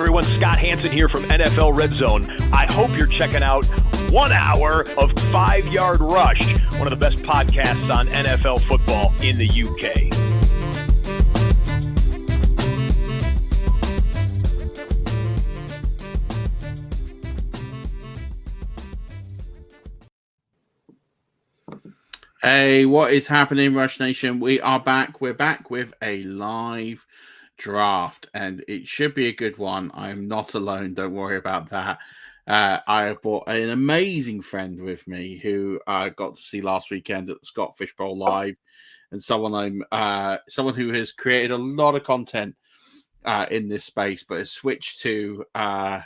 everyone, Scott Hansen here from NFL Red Zone. I hope you're checking out 1 hour of 5-Yard Rush, one of the best podcasts on NFL football in the UK. Hey, what is happening, Rush Nation? We are back. We're back with a live draft, and it should be a good one. I'm not alone. Don't worry about that. I have brought an amazing friend with me who I got to see last weekend at the Scott Fishbowl Live, and someone who has created a lot of content in this space, but has switched to a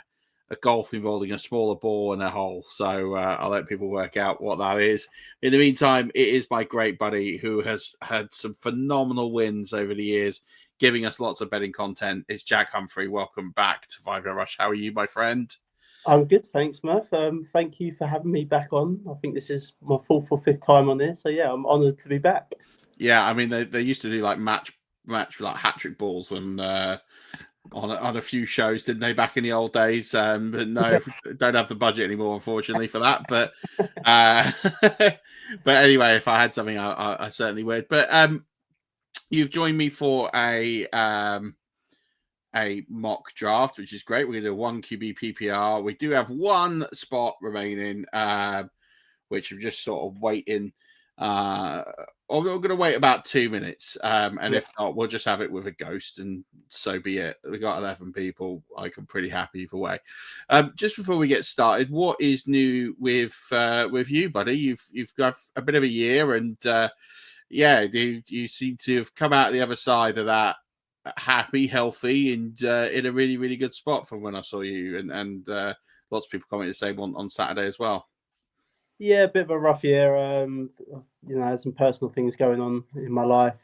golf involving a smaller ball and a hole. So I'll let people work out what that is. In the meantime, it is my great buddy who has had some phenomenal wins over the years, giving us lots of betting content. It's Jack Humphrey. Welcome back to 5-Yard Rush. How are you, my friend? I'm good, thanks, Murf. Thank you for having me back on. I think this is my 4th or 5th time on this, so yeah, I'm honoured to be back. Yeah, I mean they used to do like match like hat trick balls when on a few shows, didn't they, back in the old days? But no, don't have the budget anymore, unfortunately, for that. But but anyway, if I had something, I certainly would. But you've joined me for a mock draft, which is great. We're going to do 1 QB PPR. We do have 1 spot remaining, which I'm just sort of waiting. Or we're going to wait about 2 minutes, and if not, we'll just have it with a ghost, and so be it. We got 11 people. I'm pretty happy either way. Just before we get started, what is new with you, buddy? You've got a bit of a year, and you seem to have come out the other side of that happy, healthy, and in a really, really good spot from when I saw you, and lots of people commented the same on Saturday as well. Yeah, a bit of a rough year. I had some personal things going on in my life.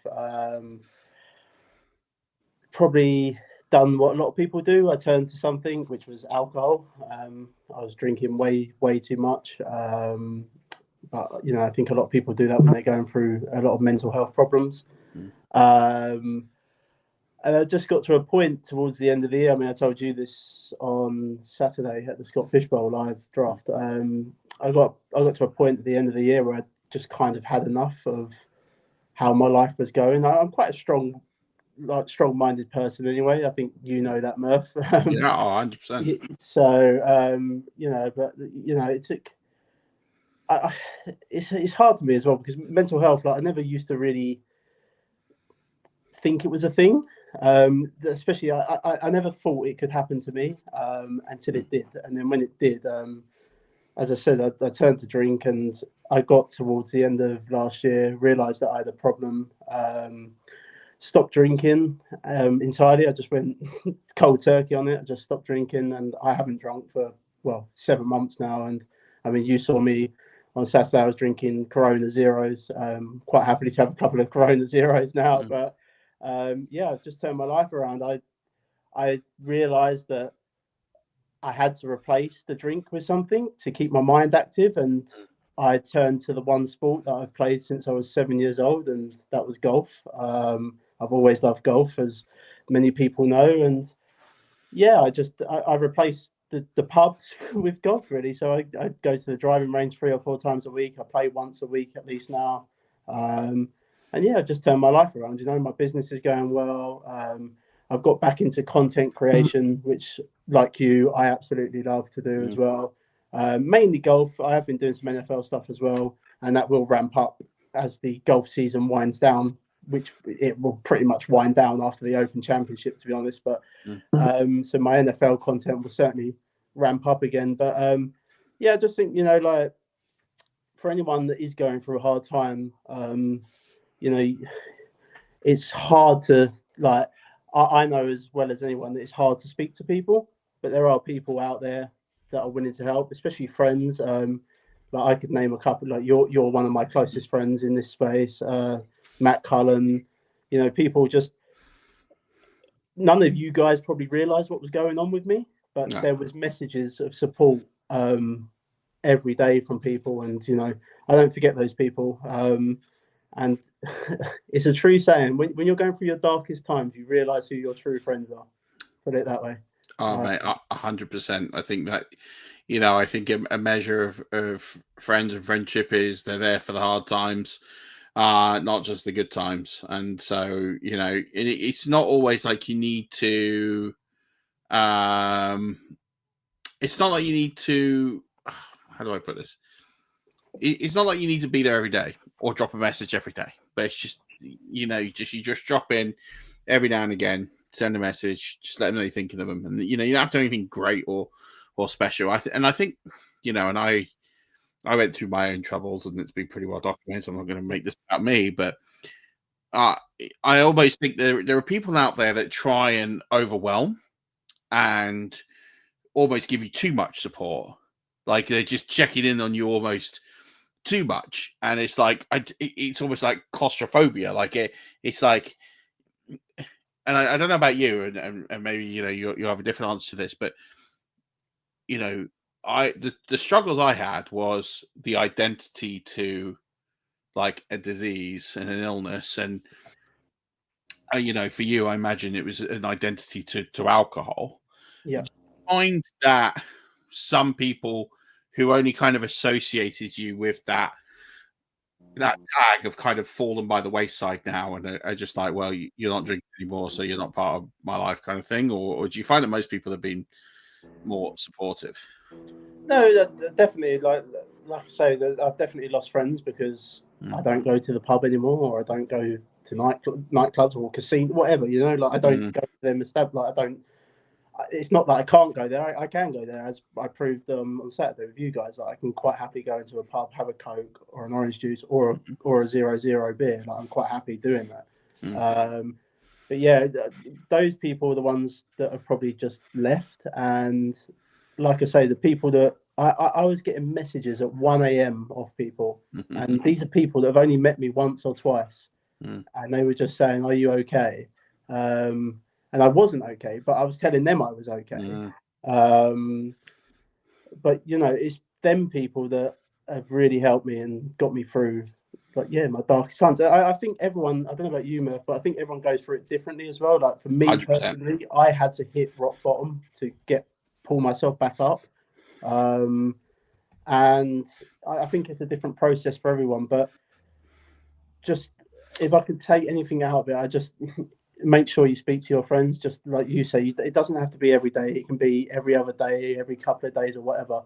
Probably done what a lot of people do. I turned to something, which was alcohol. I was drinking way too much. But I think a lot of people do that when they're going through a lot of mental health problems. And I just got to a point towards the end of the year. I mean, I told you this on Saturday at the Scott Fishbowl Live draft. I got to a point at the end of the year where I just kind of had enough of how my life was going. I'm quite a strong-minded person anyway. I think you know that, Murf. Yeah, 100%. So it took. It's hard to me as well because mental health. Like I never used to really think it was a thing. Especially, I never thought it could happen to me until it did, and then when it did, as I said, I turned to drink, and I got towards the end of last year, realised that I had a problem, stopped drinking entirely. I just went cold turkey on it. I just stopped drinking, and I haven't drunk for 7 months now. And I mean, you saw me on Saturday. I was drinking Corona Zeros. Quite happily to have a couple of Corona Zeros now, but. I've just turned my life around. I realised that I had to replace the drink with something to keep my mind active, and I turned to the one sport that I've played since I was 7 years old, and that was golf. I've always loved golf, as many people know, and I replaced the pubs with golf, really. So I go to the driving range 3 or 4 times a week. I play once a week at least now. And I've just turned my life around. My business is going well. I've got back into content creation, which, like you, I absolutely love to do as well. Mainly golf. I have been doing some NFL stuff as well, and that will ramp up as the golf season winds down, which it will pretty much wind down after the Open Championship, to be honest. But so my NFL content will certainly ramp up again. But I just think, for anyone that is going through a hard time, it's hard to I know as well as anyone that it's hard to speak to people, but there are people out there that are willing to help, especially friends. I could name a couple. Like you're one of my closest friends in this space. Matt Cullen, people just. None of you guys probably realised what was going on with me, but there was messages of support every day from people, and I don't forget those people. And it's a true saying, when you're going through your darkest times, you realise who your true friends are. Put it that way. Oh, mate, 100%. I think that, I think a measure of friends and friendship is they're there for the hard times, not just the good times. And so, it's not always like you need to, it's not like you need to, how do I put this? It's not like you need to be there every day or drop a message every day, but it's just, you just drop in every now and again, send a message, just let them know you're thinking of them. And, you don't have to do anything great or special. I think, and I went through my own troubles and it's been pretty well documented. So I'm not going to make this about me, but I almost think there are people out there that try and overwhelm and almost give you too much support. Like they're just checking in on you almost too much. And it's like, it's almost like claustrophobia. Like it's like, and I don't know about you, and maybe you have a different answer to this, but the struggles I had was the identity to like a disease and an illness, and for you, I imagine it was an identity to alcohol. Yeah, I find that some people who only kind of associated you with that tag have kind of fallen by the wayside now and are just like, well, you're not drinking anymore, so you're not part of my life kind of thing? Or do you find that most people have been more supportive? No, definitely. Like I say, I've definitely lost friends because I don't go to the pub anymore, or I don't go to nightclubs or casino, whatever. Like I don't go to them. Like I don't. It's not that I can't go there. I can go there, as I proved on Saturday with you guys. Like I can quite happily go into a pub, have a Coke or an orange juice or a 0.0 beer. Like I'm quite happy doing that. But yeah, those people are the ones that have probably just left. And like I say, the people that I was getting messages at 1 a.m. of people, and these are people that have only met me once or twice, and they were just saying, "Are you okay?" And I wasn't okay, but I was telling them I was okay. But it's them people that have really helped me and got me through. But yeah, my darkest times. I think everyone. I don't know about you, Murf, but I think everyone goes through it differently as well. Like for me 100%. personally, I had to hit rock bottom to pull myself back up. And I think it's a different process for everyone. But just if I could take anything out of it, I just make sure you speak to your friends. Just like you say, it doesn't have to be every day. It can be every other day, every couple of days, or whatever.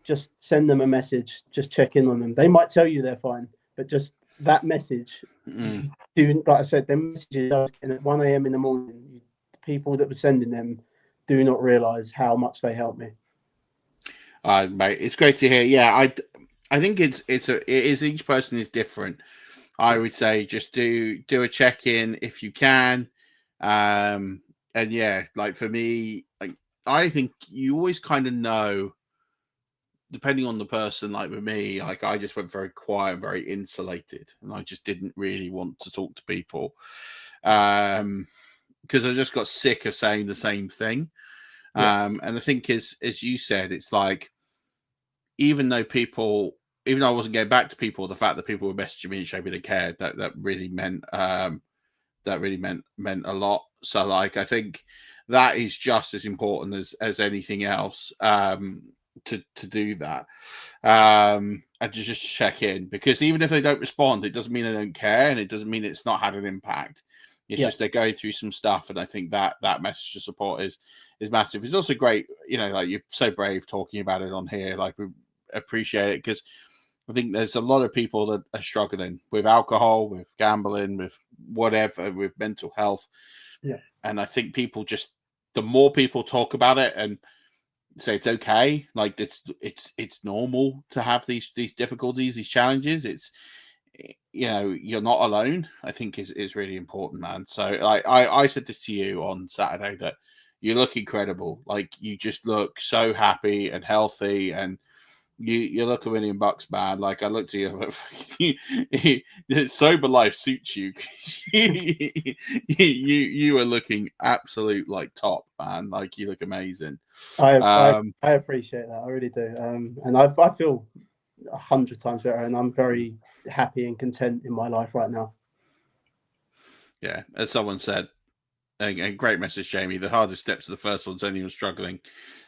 Just send them a message. Just check in on them. They might tell you they're fine, but just that message. Like I said, them messages at 1 a.m. in the morning. People that were sending them do not realise how much they helped me. Mate, it's great to hear. Yeah, I think it is each person is different. I would say just do a check-in if you can. And yeah, like for me, like I think you always kind of know, depending on the person. Like with me, like I just went very quiet, very insulated, and I just didn't really want to talk to people. Because I just got sick of saying the same thing. And I think as you said, it's like even though I wasn't getting back to people, the fact that people were messaging me and showing me they cared, that really meant meant a lot. So like I think that is just as important as anything else, to do that, and to just check in, because even if they don't respond, it doesn't mean they don't care, and it doesn't mean it's not had an impact. It's just they're going through some stuff, and I think that message of support is massive. It's also great, like you're so brave talking about it on here. Like we appreciate it, because I think there's a lot of people that are struggling with alcohol, with gambling, with whatever, with mental health. Yeah. And I think people the more people talk about it and say it's okay, like it's normal to have these difficulties, these challenges. It's, you're not alone, I think is really important, man. So I said this to you on Saturday, that you look incredible. Like you just look so happy and healthy, and you look $1 million, man. Like I looked at you, sober life suits you. you are looking absolute like top, man. Like you look amazing. I appreciate that. I really do. And I feel 100 times better, and I'm very happy and content in my life right now. Yeah, as someone said, a great message, Jamie. The hardest steps are the first ones. Anyone struggling.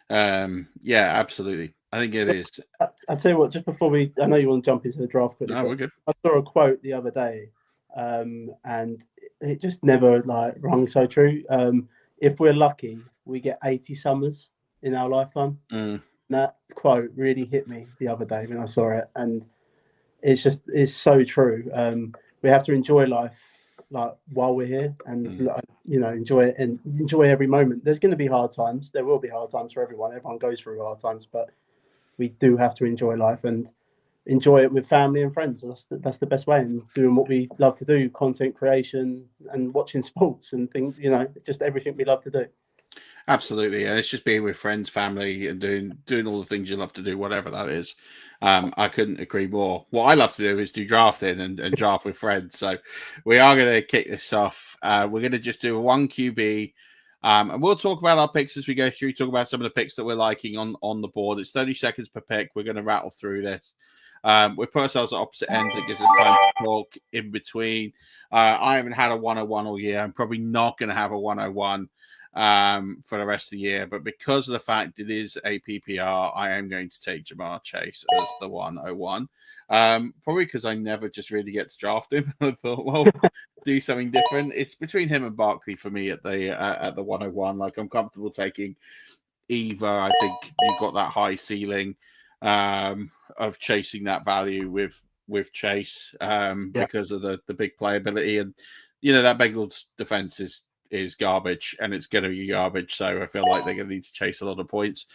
Yeah, absolutely. I think it is. I'll tell you what. Just before I know you want to jump into the draft quickly. No, we're good. I saw a quote the other day, and it just never rung so true. If we're lucky, we get 80 summers in our lifetime. That quote really hit me the other day when I saw it, and it's so true. We have to enjoy life while we're here, and enjoy it and enjoy every moment. There's going to be hard times. There will be hard times for everyone. Everyone goes through hard times, but we do have to enjoy life and enjoy it with family and friends. That's the best way, and doing what we love to do, content creation and watching sports and things, just everything we love to do. Absolutely. And it's just being with friends, family, and doing all the things you love to do, whatever that is. I couldn't agree more. What I love to do is do drafting and draft with friends. So we are going to kick this off. We're going to just do a 1 QB. And we'll talk about our picks as we go through, talk about some of the picks that we're liking on the board. It's 30 seconds per pick. We're going to rattle through this. We put ourselves at opposite ends. It gives us time to talk in between. I haven't had a 101 all year. I'm probably not going to have a 101 for the rest of the year. But because of the fact it is a PPR, I am going to take Jamar Chase as the 101. Probably because I never just really get to draft him. I thought, well, do something different. It's between him and Barkley for me at the 101. Like, I'm comfortable taking either. I think you've got that high ceiling of chasing that value with Chase because of the big playability, and that Bengals defense is garbage, and it's going to be garbage. So I feel like they're going to need to chase a lot of points.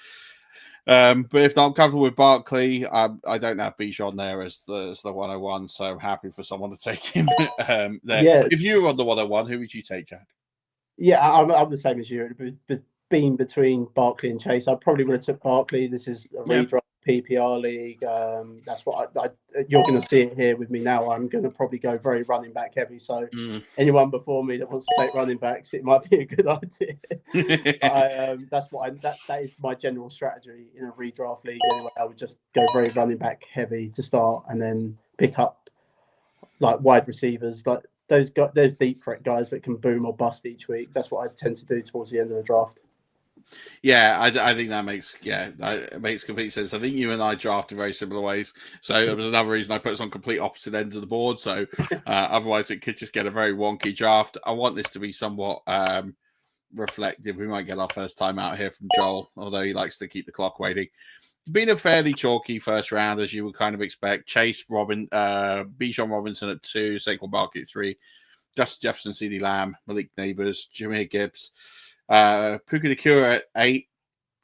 But if not, I'm comfortable with Barkley. I don't have Bijan there as the 101, so I'm happy for someone to take him there. Yeah. If you were on the 101, who would you take, Jack? Yeah, I'm the same as you. Being between Barkley and Chase, I probably would have took Barkley. This is a redraft PPR league. That's what you're going to see it here with me now. I'm going to probably go very running back heavy. So anyone before me that wants to take running backs, it might be a good idea. That is my general strategy in a redraft league. Anyway, I would just go very running back heavy to start, and then pick up like wide receivers, like those deep threat guys that can boom or bust each week. That's what I tend to do towards the end of the draft. Yeah, I think that makes complete sense. I think you and I drafted very similar ways. So there was another reason I put us on complete opposite ends of the board. So otherwise it could just get a very wonky draft. I want this to be somewhat reflective. We might get our first time out here from Joel, although he likes to keep the clock waiting. It's been a fairly chalky first round, as you would kind of expect. Chase, Bijan Robinson at 2, Saquon Barkley at 3, Justin Jefferson, CeeDee Lamb, Malik Neighbors, Jameer Gibbs, Puka Nacua at 8,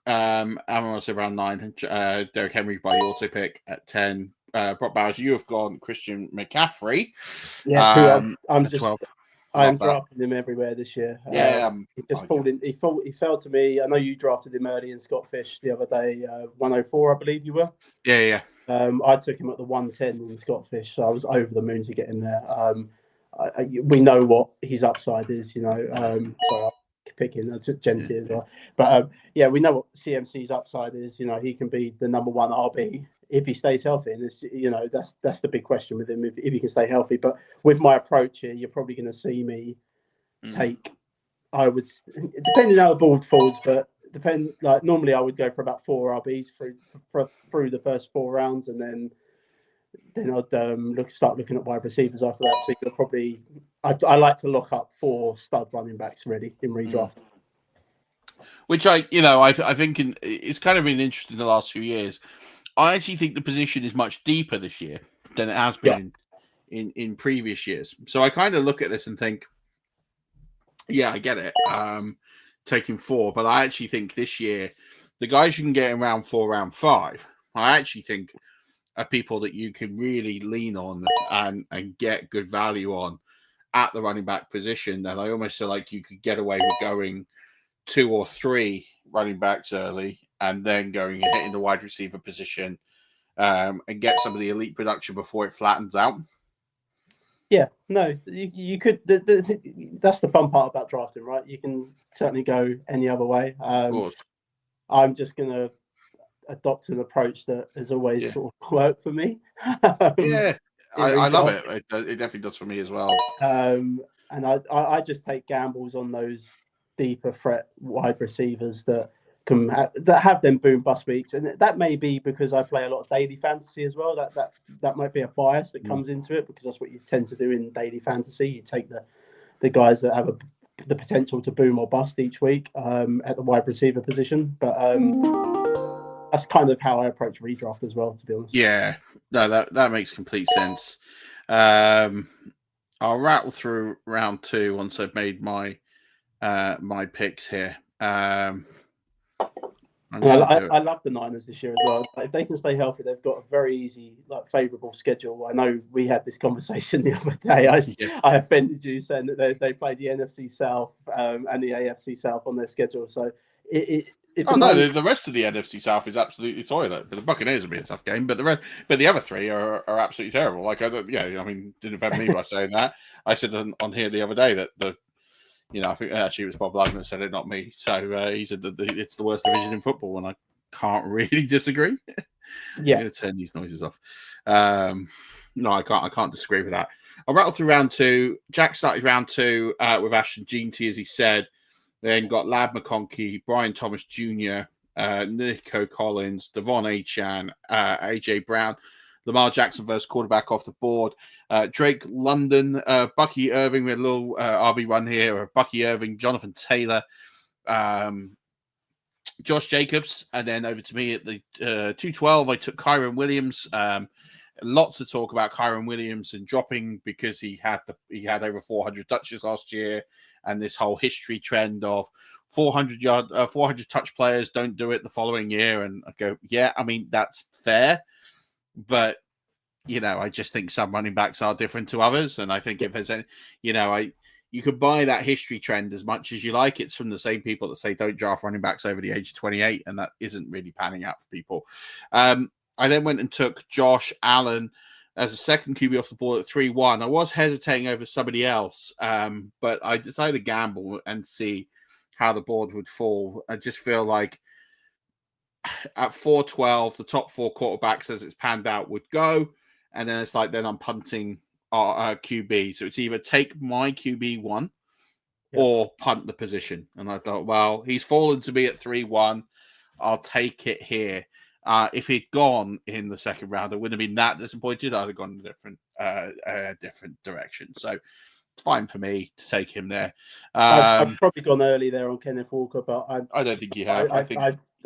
I'm going to say around 9, Derrick Henry by the auto pick at 10, Brock Bowers. You have gone Christian McCaffrey. Yeah, I'm just 12. I'm drafting him everywhere this year. Yeah, he just he fell to me. I know you drafted him early in Scott Fish the other day, 104, I believe you were. Yeah. I took him at the 110 in Scott Fish, so I was over the moon to get him there. We know what his upside is, Sorry, I'm picking. I took Gentry as well, but we know what CMC's upside is. He can be the number 1 RB if he stays healthy, and it's, that's the big question with him, if he can stay healthy. But with my approach here, you're probably going to see me take, I would, depending how the board falls, but normally I would go for about 4 RBs through the first 4 rounds, and then I'd start looking at wide receivers after that. So you're probably, I like to lock up 4 stud running backs ready in redraft. Which I think it's kind of been interesting the last few years. I actually think the position is much deeper this year than it has been in previous years. So I kind of look at this and think, yeah, I get it. Taking 4, but I actually think this year the guys you can get in round 4, round 5, I actually think are people that you can really lean on and get good value on at the running back position. And I almost feel like you could get away with going 2 or 3 running backs early, and then going and hitting the wide receiver position and get some of the elite production before it flattens out. Yeah, no, you could. That's the fun part about drafting, right? You can certainly go any other way. Of course. I'm just going to adopt an approach that has always sort of worked for me. I love it. It definitely does for me as well. And And I just take gambles on those deeper threat wide receivers that that have them boom bust weeks, and that may be because I play a lot of daily fantasy as well. That might be a bias that comes into it, because that's what you tend to do in daily fantasy. You take the guys that have the potential to boom or bust each week at the wide receiver position. But that's kind of how I approach redraft as well, to be honest. Yeah, no, that makes complete sense. I'll rattle through round 2 once I've made my my picks here. I love the Niners this year as well. If they can stay healthy, they've got a very easy, favourable schedule. I know we had this conversation the other day. I offended you saying that they played the NFC South and the AFC South on their schedule. So the rest of the NFC South is absolutely toilet. But the Buccaneers will be a tough game. But the other three are absolutely terrible. Like didn't offend me by saying that. I said on here the other day that I think actually it was Bob Lugman that said it, not me. So he said that it's the worst division in football, and I can't really disagree. Yeah, I'm going to turn these noises off. No, I can't disagree with that. I'll rattle through round 2. Jack started round 2 with Ashton Jeanty, as he said. Then got Lab McConkey, Brian Thomas Jr., Nico Collins, Devon Achan, AJ Brown, Lamar Jackson versus quarterback off the board. Drake London, Bucky Irving. We had a little RB run here of Bucky Irving, Jonathan Taylor, Josh Jacobs, and then over to me at the 212. I took Kyron Williams. Lots to talk about Kyron Williams and dropping because he had over 400 touches last year, and this whole history trend of 400 touch players don't do it the following year. And I go, yeah, I mean that's fair. But, I just think some running backs are different to others. And I think if there's any, you could buy that history trend as much as you like. It's from the same people that say don't draft running backs over the age of 28. And that isn't really panning out for people. I then went and took Josh Allen as a second QB off the board at 3-1. I was hesitating over somebody else, but I decided to gamble and see how the board would fall. I just feel like at 4-12, the top 4 quarterbacks as it's panned out would go. And then it's then I'm punting QB. So it's either take my QB 1 or punt the position. And I thought, well, he's fallen to me at 3-1. I'll take it here. If he'd gone in the second round, I wouldn't have been that disappointed. I'd have gone in a different direction. So it's fine for me to take him there. I've probably gone early there on Kenneth Walker, but I don't think you have.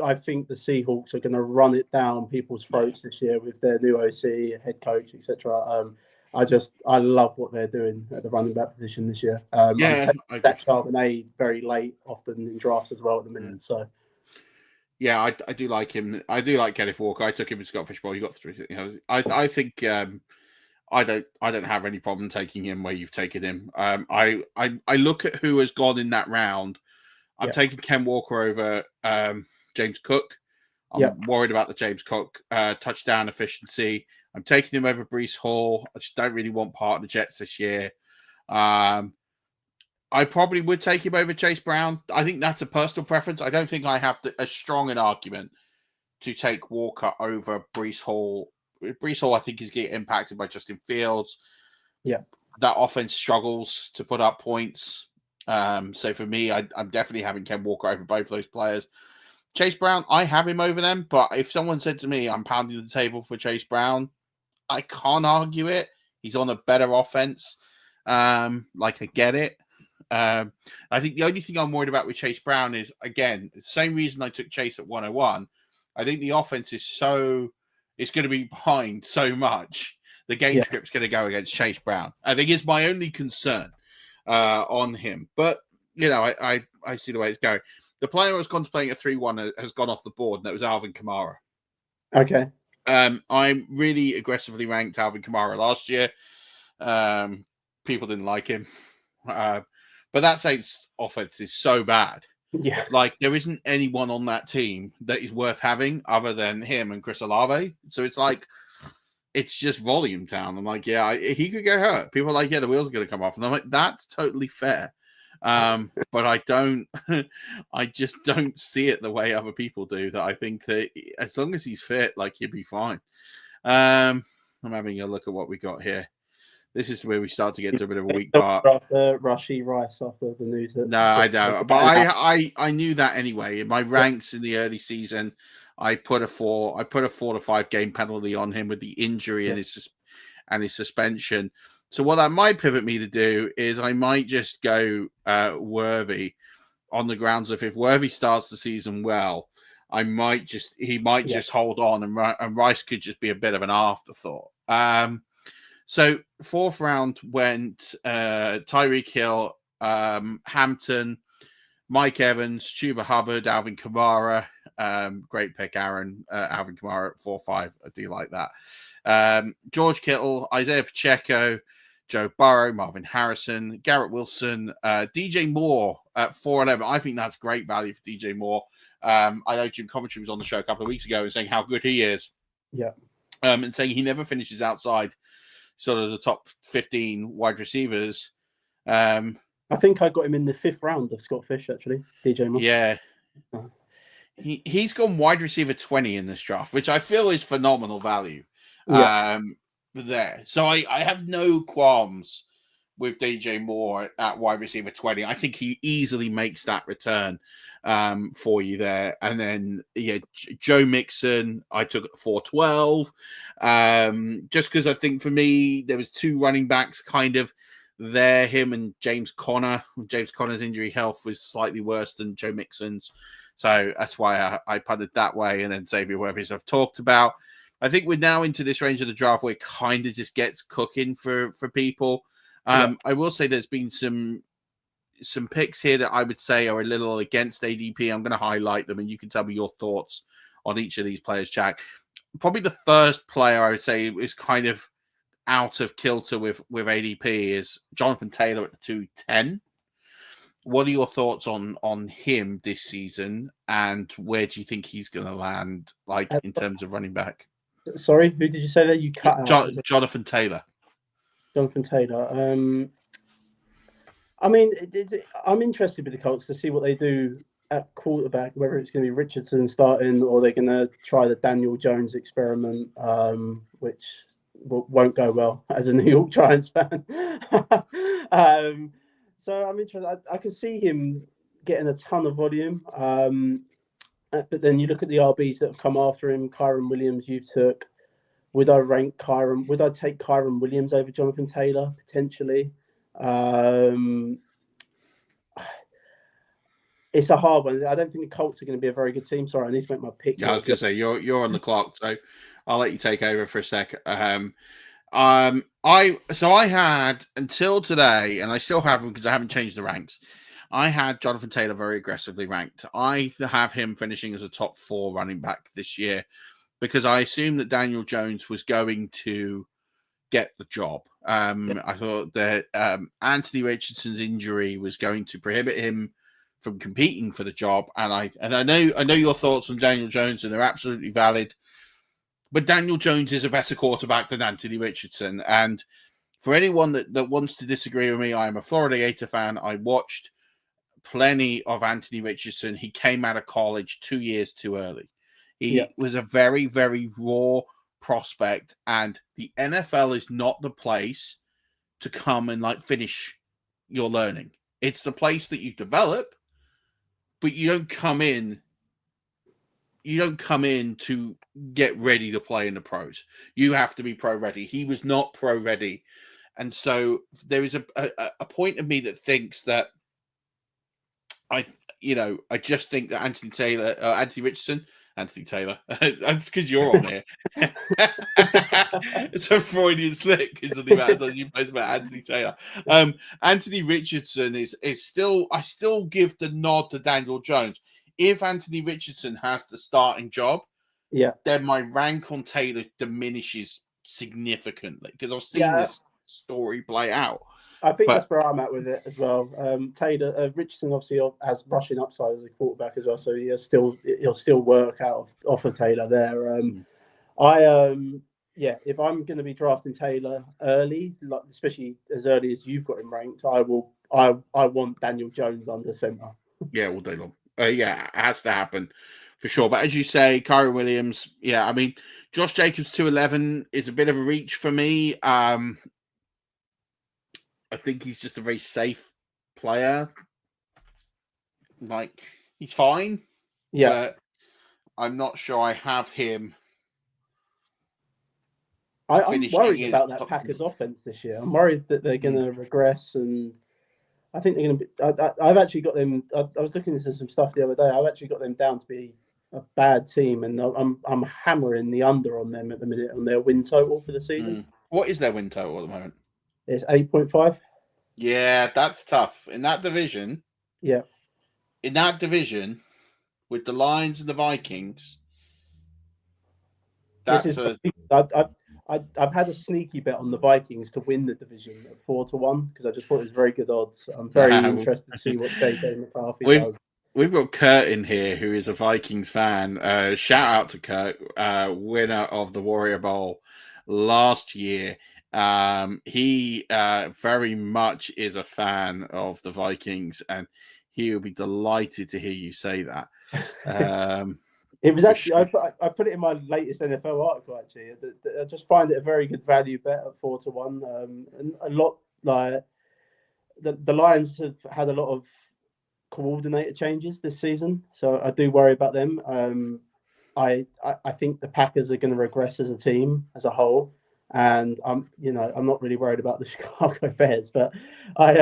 I think the Seahawks are going to run it down people's throats this year with their new OC, head coach, etc. I love what they're doing at the running back position this year. That Charbonnet very late, often in drafts as well at the minute. So. Yeah, I do like him. I do like Kenneth Walker. I took him in Scott Fishbowl. You got 3. I think I don't have any problem taking him where you've taken him. I look at who has gone in that round. I'm taking Ken Walker over James Cook. I'm worried about the James Cook touchdown efficiency. I'm taking him over Breece Hall. I just don't really want part of the Jets this year. I probably would take him over Chase Brown. I think that's a personal preference. I don't think I have as strong an argument to take Walker over Breece Hall. Breece Hall, I think, is getting impacted by Justin Fields. Yeah. That offense struggles to put up points. So for me, I'm definitely having Ken Walker over both those players. Chase Brown, I have him over them. But if someone said to me, I'm pounding the table for Chase Brown, I can't argue it. He's on a better offense. I get it. I think the only thing I'm worried about with Chase Brown is, again, the same reason I took Chase at 101. I think the offense is it's going to be behind so much. The game script's going to go against Chase Brown. I think it's my only concern on him. But, I see the way it's going. The player I was contemplating at 3-1 has gone off the board, and that was Alvin Kamara. Okay. I really aggressively ranked Alvin Kamara last year. People didn't like him. But that Saints offense is so bad. Yeah. There isn't anyone on that team that is worth having other than him and Chris Olave. So it's just volume town. I'm like, yeah, he could get hurt. People are like, yeah, the wheels are going to come off. And I'm like, that's totally fair. But I just don't see it the way other people do, that I think that as long as he's fit, he'll be fine. I'm having a look at what we got here. This is where we start to get to a bit of a weak Not part. after Rushy Rice after the news. No, I know, but I knew that anyway. In my ranks in the early season, I put a 4 to 5 game penalty on him with the injury and his suspension. So what that might pivot me to do is I might just go Worthy on the grounds of if Worthy starts the season well, he might just hold on and Rice could just be a bit of an afterthought. So 4th round went Tyreek Hill, Hampton, Mike Evans, Chuba Hubbard, Alvin Kamara. Great pick, Aaron. Alvin Kamara at 4-5. I do like that. George Kittle, Isaiah Pacheco, Joe Burrow, Marvin Harrison, Garrett Wilson, DJ Moore at 4-11. I think that's great value for DJ Moore. I know Jim Coventry was on the show a couple of weeks ago and saying how good he is. Yeah. And saying he never finishes outside sort of the top 15 wide receivers. I think I got him in the 5th round of Scott Fish, actually, DJ Moore. Yeah. He's gone wide receiver 20 in this draft, which I feel is phenomenal value. Yeah. There. So I have no qualms with DJ Moore at wide receiver 20. I think he easily makes that return for you there. And then, Joe Mixon, I took at 4-12. Just because I think for me, there was 2 running backs kind of there, him and James Conner. James Conner's injury health was slightly worse than Joe Mixon's. So that's why I punted that way. And then Xavier Worthy, as I've talked about. I think we're now into this range of the draft where it kind of just gets cooking for people. I will say there's been some picks here that I would say are a little against ADP. I'm going to highlight them, and you can tell me your thoughts on each of these players, Jack. Probably the first player I would say is kind of out of kilter with ADP is Jonathan Taylor at the 210. What are your thoughts on him this season, and where do you think he's going to land, like in terms of running back? Sorry, who did you say that you cut out? Jonathan Taylor. Jonathan Taylor. I mean, I'm interested with the Colts to see what they do at quarterback, whether it's going to be Richardson starting or they're going to try the Daniel Jones experiment, which won't go well as a New York Giants fan. So I'm interested. I can see him getting a ton of volume. But then you look at the RBs that have come after him, Kyron Williams you took. Would I take Kyron Williams over Jonathan Taylor, potentially? It's a hard one. I don't think the Colts are going to be a very good team. Sorry, I need to make my pick. Yeah, I was going to say, you're on the clock, so I'll let you take over for a sec. I had, until today, and I still have him because I haven't changed the ranks, I had Jonathan Taylor very aggressively ranked. I have him finishing as a top 4 running back this year because I assumed that Daniel Jones was going to get the job. I thought that Anthony Richardson's injury was going to prohibit him from competing for the job. And I know your thoughts on Daniel Jones, and they're absolutely valid. But Daniel Jones is a better quarterback than Anthony Richardson. And for anyone that wants to disagree with me, I am a Florida Gator fan. I watched plenty of Anthony Richardson. He came out of college 2 years too early. He was a very, very raw prospect, and the NFL is not the place to come and finish your learning. It's the place that you develop, but you don't come in to get ready to play in the pros. You have to be pro ready. He was not pro ready. And so there is a point of me that thinks that I just think that Anthony Taylor, that's because you're on here. It's a Freudian slip because of the amount of times you post about Anthony Taylor. Anthony Richardson is still, I still give the nod to Daniel Jones. If Anthony Richardson has the starting job, then my rank on Taylor diminishes significantly because I've seen this story play out. I think that's where I'm at with it as well. Taylor Richardson obviously has rushing upside as a quarterback as well, so he'll still work out off of Taylor there. If I'm going to be drafting Taylor early, especially as early as you've got him ranked, I want Daniel Jones under center. Yeah, all day long. It has to happen for sure. But as you say, Kyron Williams, I mean, Josh Jacobs 211 is a bit of a reach for me. I think he's just a very safe player. Like, he's fine, but I'm not sure I have him. I'm worried about that Packers offense this year. I'm worried that they're going to regress, and I think they're going to be. I've actually got them. I was looking into some stuff the other day. I've actually got them down to be a bad team, and I'm hammering the under on them at the minute on their win total for the season. What is their win total at the moment? It's 8.5. Yeah, that's tough in that division. Yeah, in that division with the Lions and the Vikings. I've had a sneaky bet on the Vikings to win the division at 4-1 because I just thought it was very good odds. I'm very interested to see what J.J. McCarthy does. We've got Kurt in here, who is a Vikings fan. Shout out to Kurt, winner of the Warrior Bowl last year. He very much is a fan of the Vikings, and he will be delighted to hear you say that. It was actually I put it in my latest NFL article. Actually, I just find it a very good value bet at 4-1. And a lot like the Lions have had a lot of coordinator changes this season, so I do worry about them. I think the Packers are going to regress as a team as a whole, and I'm not really worried about the Chicago Bears, but I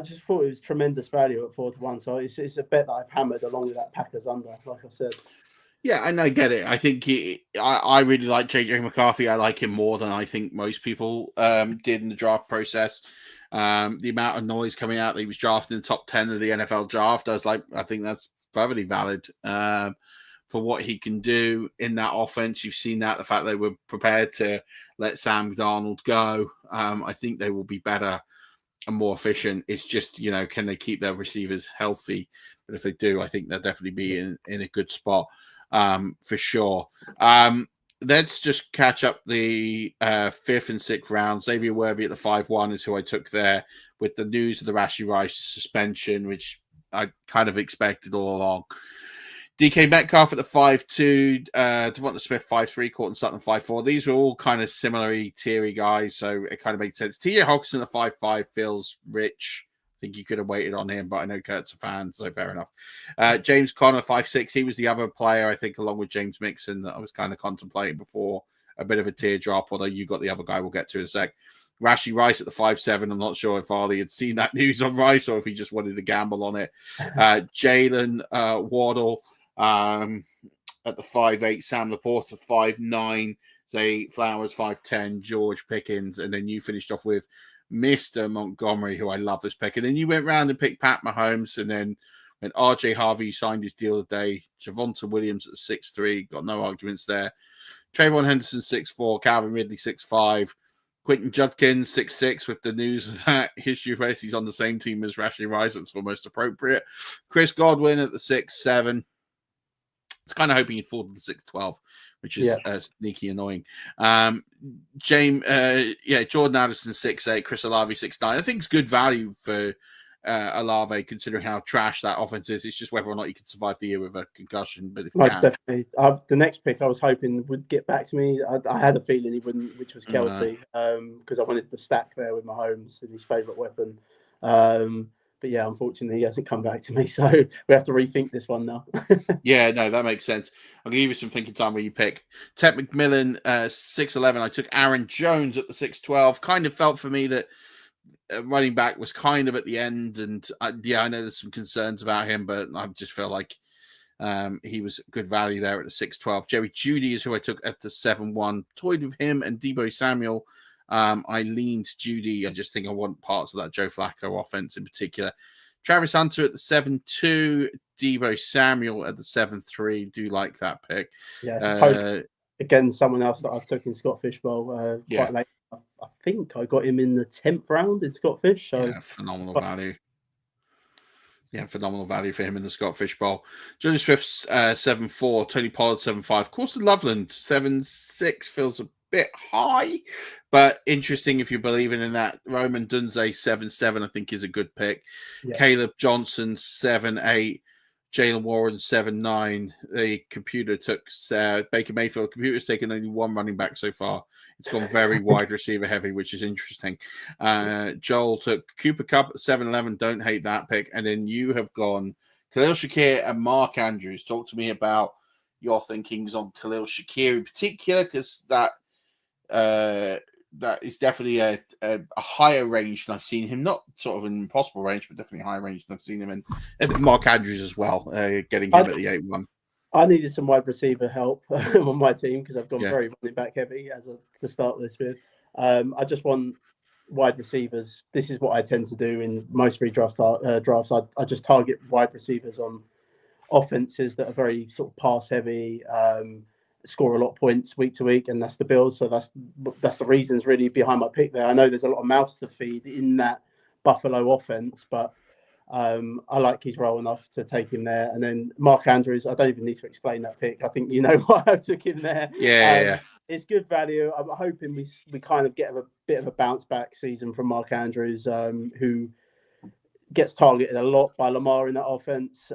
just thought it was tremendous value at 4-1. So it's a bet that I've hammered along with that Packers under, like I said. Yeah, and I get it. I think I really like JJ McCarthy. I like him more than I think most people did in the draft process. The amount of noise coming out that he was drafted in the top 10 of the NFL draft, I think that's perfectly valid for what he can do in that offense. You've seen that, the fact they were prepared to let Sam Darnold go. I think they will be better and more efficient. It's just, can they keep their receivers healthy? But if they do, I think they'll definitely be in a good spot for sure. Let's just catch up the 5th and 6th round. Xavier Worthy at the 5-1 is who I took there with the news of the Rashee Rice suspension, which I kind of expected all along. DK Metcalf at the 5-2, Devonta Smith 5-3, Courtland Sutton 5-4. These were all kind of similarly tiery guys, so it kind of made sense. TJ Hawkinson at 5-5 feels rich. I think you could have waited on him, but I know Kurt's a fan, so fair enough. James Conner 5-6. He was the other player, I think, along with James Mixon, that I was kind of contemplating before. A bit of a teardrop, although you got the other guy we'll get to in a sec. Rashee Rice at the 5-7. I'm not sure if Ali had seen that news on Rice or if he just wanted to gamble on it. Jalen Waddle at the 5-8, Sam Laporta 5-9, Zay Flowers 5-10, George Pickens, and then you finished off with Mr. Montgomery, who I love this pick. And then you went round and picked Pat Mahomes, and then when RJ Harvey signed his deal today, Javonte Williams at 6-3, got no arguments there. Trayvon Henderson 6-4, Calvin Ridley 6-5, Quentin Judkins 6-6 with the news of that history of race. He's on the same team as Rashee Rice. It's almost appropriate. Chris Godwin at the 6-7. I was kind of hoping he'd fall to the 6-12, which is sneaky annoying. Jordan Addison 6-8, Chris Olave 6-9. I think it's good value for Olave, considering how trash that offense is. It's just whether or not you can survive the year with a concussion. But if you can, definitely. The next pick I was hoping would get back to me. I had a feeling he wouldn't, which was Kelsey, because I wanted the stack there with Mahomes and his favourite weapon. But yeah, unfortunately, he hasn't come back to me, so we have to rethink this one now. Yeah, no, that makes sense. I'll give you some thinking time where you pick. Ted McMillan, 6-11. I took Aaron Jones at the 6-12. Kind of felt for me that running back was kind of at the end, and I know there's some concerns about him, but I just felt like he was good value there at the 6-12. Jerry Jeudy is who I took at the 7-1. Toyed with him and Deebo Samuel. I leaned Jeudy. I just think I want parts of that Joe Flacco offense in particular. Travis Hunter at the 7-2. Deebo Samuel at the 7-3. Do like that pick. Yeah, again, someone else that I've taken Scott Fishbowl quite late. I think I got him in the 10th round in Scott Fish. So phenomenal value. Yeah, phenomenal value for him in the Scott Fish Bowl. Joseph Swift's 7-4. Tony Pollard 7-5. Corson Loveland 7-6 feels a bit high, but interesting if you're believing in that. Roman Dunze 7-7 I think is a good pick. Caleb Johnson 7-8. Jalen Warren 7-9. The computer took Baker Mayfield. The computer's taken only one running back so far. It's gone very wide receiver heavy, which is interesting. Joel took Cooper Kupp at 7-11. Don't hate that pick. And then you have gone Khalil Shakir and Mark Andrews. Talk to me about your thinkings on Khalil Shakir in particular, because that is definitely a higher range than I've seen him. Not sort of an impossible range, but definitely a higher range than I've seen him in. And Mark Andrews as well, getting him at the 8-1. I needed some wide receiver help on my team because I've gone very running back heavy to start this with. I just want wide receivers. This is what I tend to do in most redraft drafts. I just target wide receivers on offenses that are very sort of pass heavy, score a lot of points week to week, and that's the Bills. So that's the reasons really behind my pick there. I know there's a lot of mouths to feed in that Buffalo offense, but I like his role enough to take him there. And then Mark Andrews, I don't even need to explain that pick. I think you know why I took him there. Yeah. It's good value. I'm hoping we kind of get a bit of a bounce back season from Mark Andrews, who gets targeted a lot by Lamar in that offense.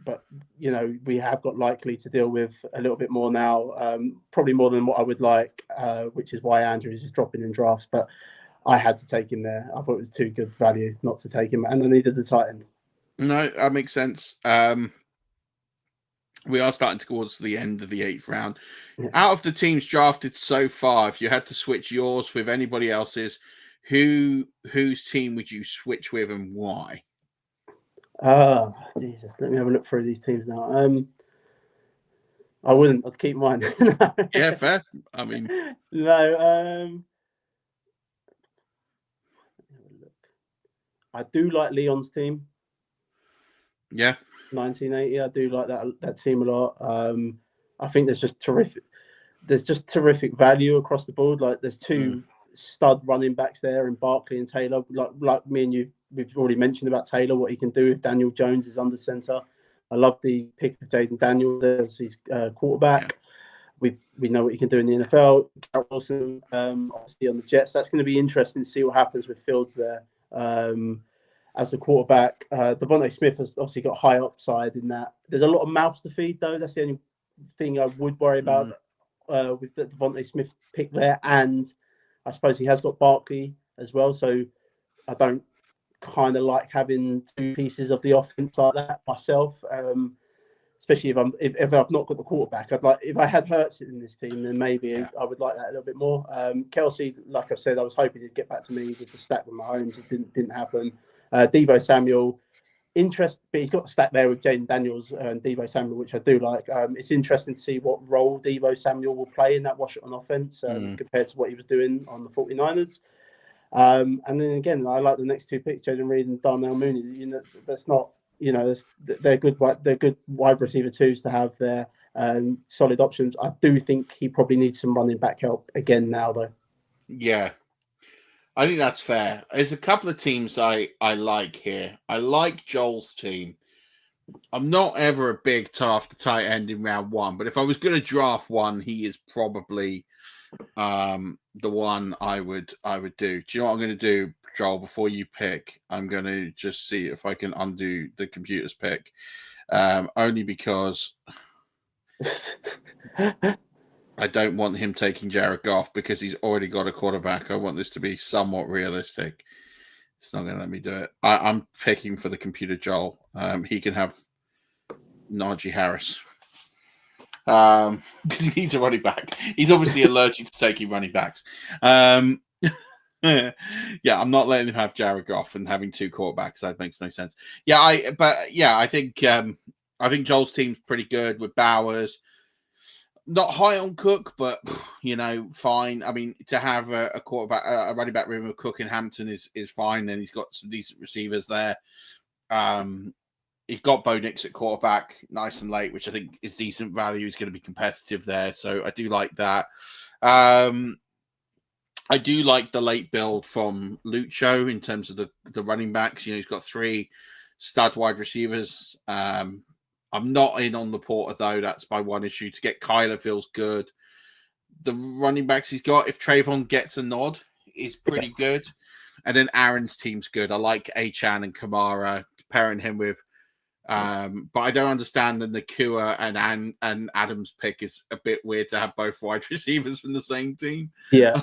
But, you know, we have got likely to deal with a little bit more now, probably more than what I would like, which is why Andrews is dropping in drafts. But I had to take him there. I thought it was too good value not to take him, and I needed the tight end. No, that makes sense. We are starting towards the end of the 8th round. Yeah. Out of the teams drafted so far, if you had to switch yours with anybody else's, whose team would you switch with and why? Jesus, let me have a look through these teams now. I wouldn't. I'd keep mine. No. Yeah, fair. I mean, no. I do like Leon's team. Yeah. 1980. I do like that team a lot. I think there's just terrific value across the board. Like there's two stud running backs there in Barkley and Taylor. Like me and you, we've already mentioned about Taylor, what he can do if Daniel Jones is under center. I love the pick of Jaden Daniels as his quarterback. Yeah. We know what he can do in the NFL. Garrett Wilson, obviously on the Jets. That's going to be interesting to see what happens with Fields there. As the quarterback, Devontae Smith has obviously got high upside in that. There's a lot of mouths to feed, though. That's the only thing I would worry about with the Devontae Smith pick there. And I suppose he has got Barkley as well. So I don't kind of like having two pieces of the offense like that myself. Especially if I've not got the quarterback. I'd like, if I had Hurts in this team, then maybe I would like that a little bit more. Kelsey, like I said, I was hoping he'd get back to me with the stack with Mahomes. It didn't happen. Deebo Samuel, but he's got the stack there with Jaden Daniels and Deebo Samuel, which I do like. It's interesting to see what role Deebo Samuel will play in that Washington offense compared to what he was doing on the 49ers. And then again, I like the next two picks, Jaden Reed and Darnell Mooney. You know, that's not. You know, they're good wide receiver twos to have there, and solid options. I do think he probably needs some running back help again now, though. Yeah, I think that's fair. There's a couple of teams I like here. I like Joel's team. I'm not ever a big after tight end in round one, but if I was going to draft one, he is probably the one I would do. Do you know what I'm going to do, Joel? Before you pick, I'm going to just see if I can undo the computer's pick, only because I don't want him taking Jared Goff because he's already got a quarterback. I want this to be somewhat realistic. It's not going to let me do it. I'm picking for the computer, Joel. He can have Najee Harris. Because he needs a running back. He's obviously allergic to taking running backs. Yeah, I'm not letting him have Jared Goff and having two quarterbacks. That makes no sense. Yeah, I think Joel's team's pretty good with Bowers. Not high on Cook, but fine. I mean, to have a quarterback, a running back room of Cook and Hampton is fine, and he's got some decent receivers there. He got Bo Nix at quarterback nice and late, which I think is decent value. He's going to be competitive there, so I do like that. I do like the late build from Lucho in terms of the running backs. He's got three stud wide receivers. I'm not in on the Porter, though. That's my one issue. To get Kyler feels good. The running backs he's got, if Trayvon gets a nod, is pretty good. And then Aaron's team's good. I like Achane and Kamara, pairing him with But I don't understand the Nakua and Adams pick is a bit weird to have both wide receivers from the same team. Yeah.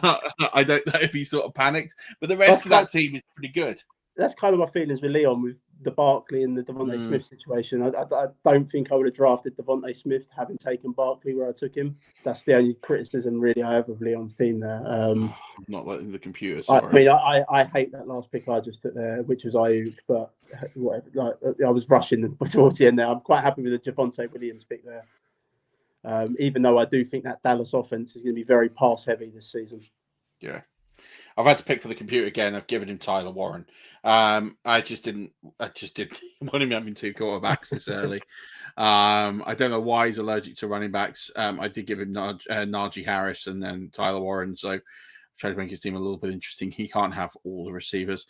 I don't know if he sort of panicked, but the rest of that team is pretty good. That's kind of my feelings with Leon with the Barkley and the Devontae Smith situation. I don't think I would have drafted Devontae Smith having taken Barkley where I took him. That's the only criticism really I have of Leon's team there. I'm not letting the computer. Sorry. I mean, I hate that last pick I just took there, which was Ayuk, but whatever. Like, I was rushing towards the end there. I'm quite happy with the Javonte Williams pick there. Even though I do think that Dallas offense is going to be very pass heavy this season. Yeah. I've had to pick for the computer again. I've given him Tyler Warren. I just didn't want him having two quarterbacks this early. I don't know why he's allergic to running backs. I did give him Najee Harris and then Tyler Warren. So I tried to make his team a little bit interesting. He can't have all the receivers.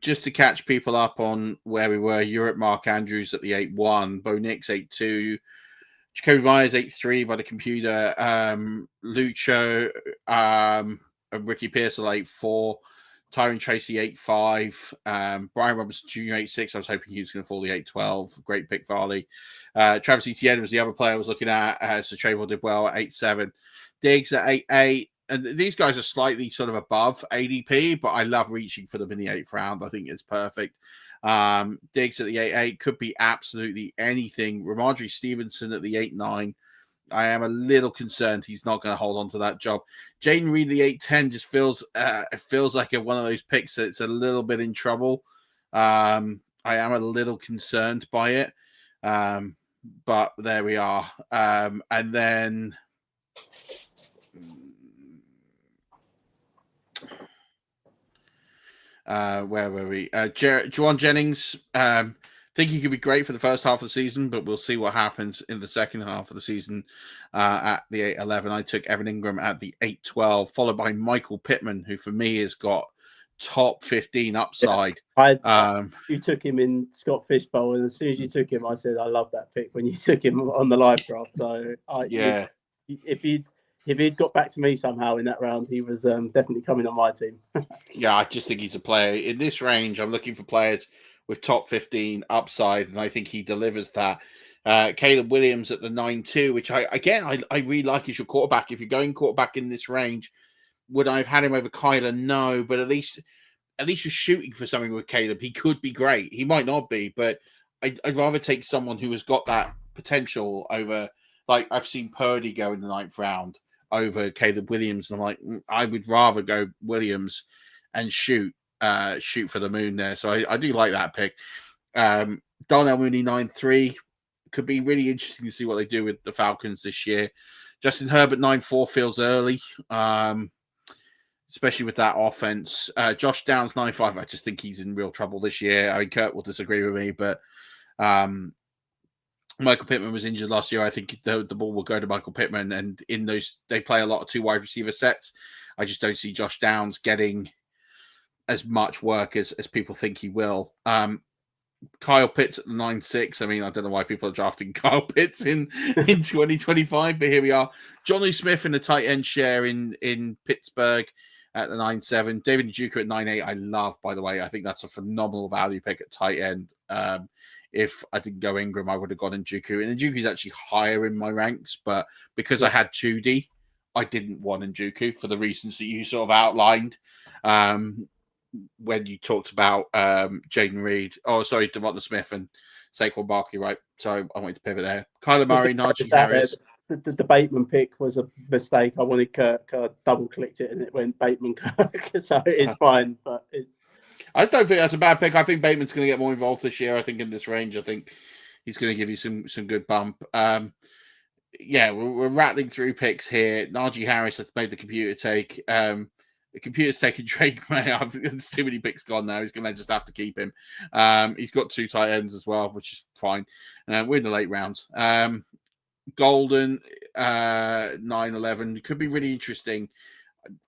Just to catch people up on where we were, Europe, Mark Andrews at the 8-1, Bo Nix 8-2, Jacoby Myers 8-3 by the computer, Lucho, Ricky Pearsall 8-4, Tyron Tracy 8-5, Brian Robinson Jr. 8-6. I was hoping he was going to fall the 8-12. Great pick, Varley. Travis Etienne was the other player I was looking at. So Trayvon did well at 8-7. Diggs at 8-8. And these guys are slightly sort of above ADP, but I love reaching for them in the 8th round. I think it's perfect. Diggs at the 8-8 could be absolutely anything. Ramondre Stevenson at the 8-9. I am a little concerned he's not going to hold on to that job. Jaden Reed, the 8-10, just feels like one of those picks that's a little bit in trouble. I am a little concerned by it. But there we are. And then where were we? Juwan Jennings. Think he could be great for the first half of the season, but we'll see what happens in the second half of the season at the 8-11. I took Evan Ingram at the 8-12, followed by Michael Pittman, who for me has got top 15 upside. You took him in Scott Fishbowl, and as soon as you took him, I said, I love that pick when you took him on the live draft. So, if he'd got back to me somehow in that round, he was definitely coming on my team. Yeah, I just think he's a player. In this range, I'm looking for players with top 15 upside, and I think he delivers that. Caleb Williams at the 9-2, which I really like as your quarterback. If you're going quarterback in this range, would I have had him over Kyler? No, but at least you're shooting for something with Caleb. He could be great. He might not be, but I'd rather take someone who has got that potential over, like I've seen Purdy go in the 9th round over Caleb Williams, and I'm like, I would rather go Williams and shoot for the moon there. So I do like that pick. Darnell Mooney 9-3 could be really interesting to see what they do with the Falcons this year. Justin Herbert 9-4 feels early, especially with that offense. Josh Downs 9-5. I just think he's in real trouble this year. I mean, Kurt will disagree with me, but Michael Pittman was injured last year. I think the ball will go to Michael Pittman, and in those they play a lot of 2 wide receiver sets. I just don't see Josh Downs getting as much work as people think he will. Kyle Pitts at the 9-6. I mean, I don't know why people are drafting Kyle Pitts in 2025, but here we are. Jonnu Smith in the tight end share in Pittsburgh at the 9-7. David Njoku at 9-8. I love, by the way. I think that's a phenomenal value pick at tight end. If I didn't go Ingram, I would have gone Njoku. And Njoku is actually higher in my ranks, but because I had Judy, I didn't want Njoku for the reasons that you sort of outlined. When you talked about Jaden Reed, Devonta Smith and Saquon Barkley, right? So I wanted to pivot there. Kyler Murray, Najee Harris. The Bateman pick was a mistake. I wanted Kirk. I double-clicked it and it went Bateman Kirk. So it's fine, but I don't think that's a bad pick. I think Bateman's going to get more involved this year. I think in this range, I think he's going to give you some good bump. We're rattling through picks here. Najee Harris has made the computer take. The computer's taking Drake May. There's too many picks gone now. He's going to just have to keep him. He's got 2 tight ends as well, which is fine. We're in the late rounds. Golden, 9-11. Could be really interesting.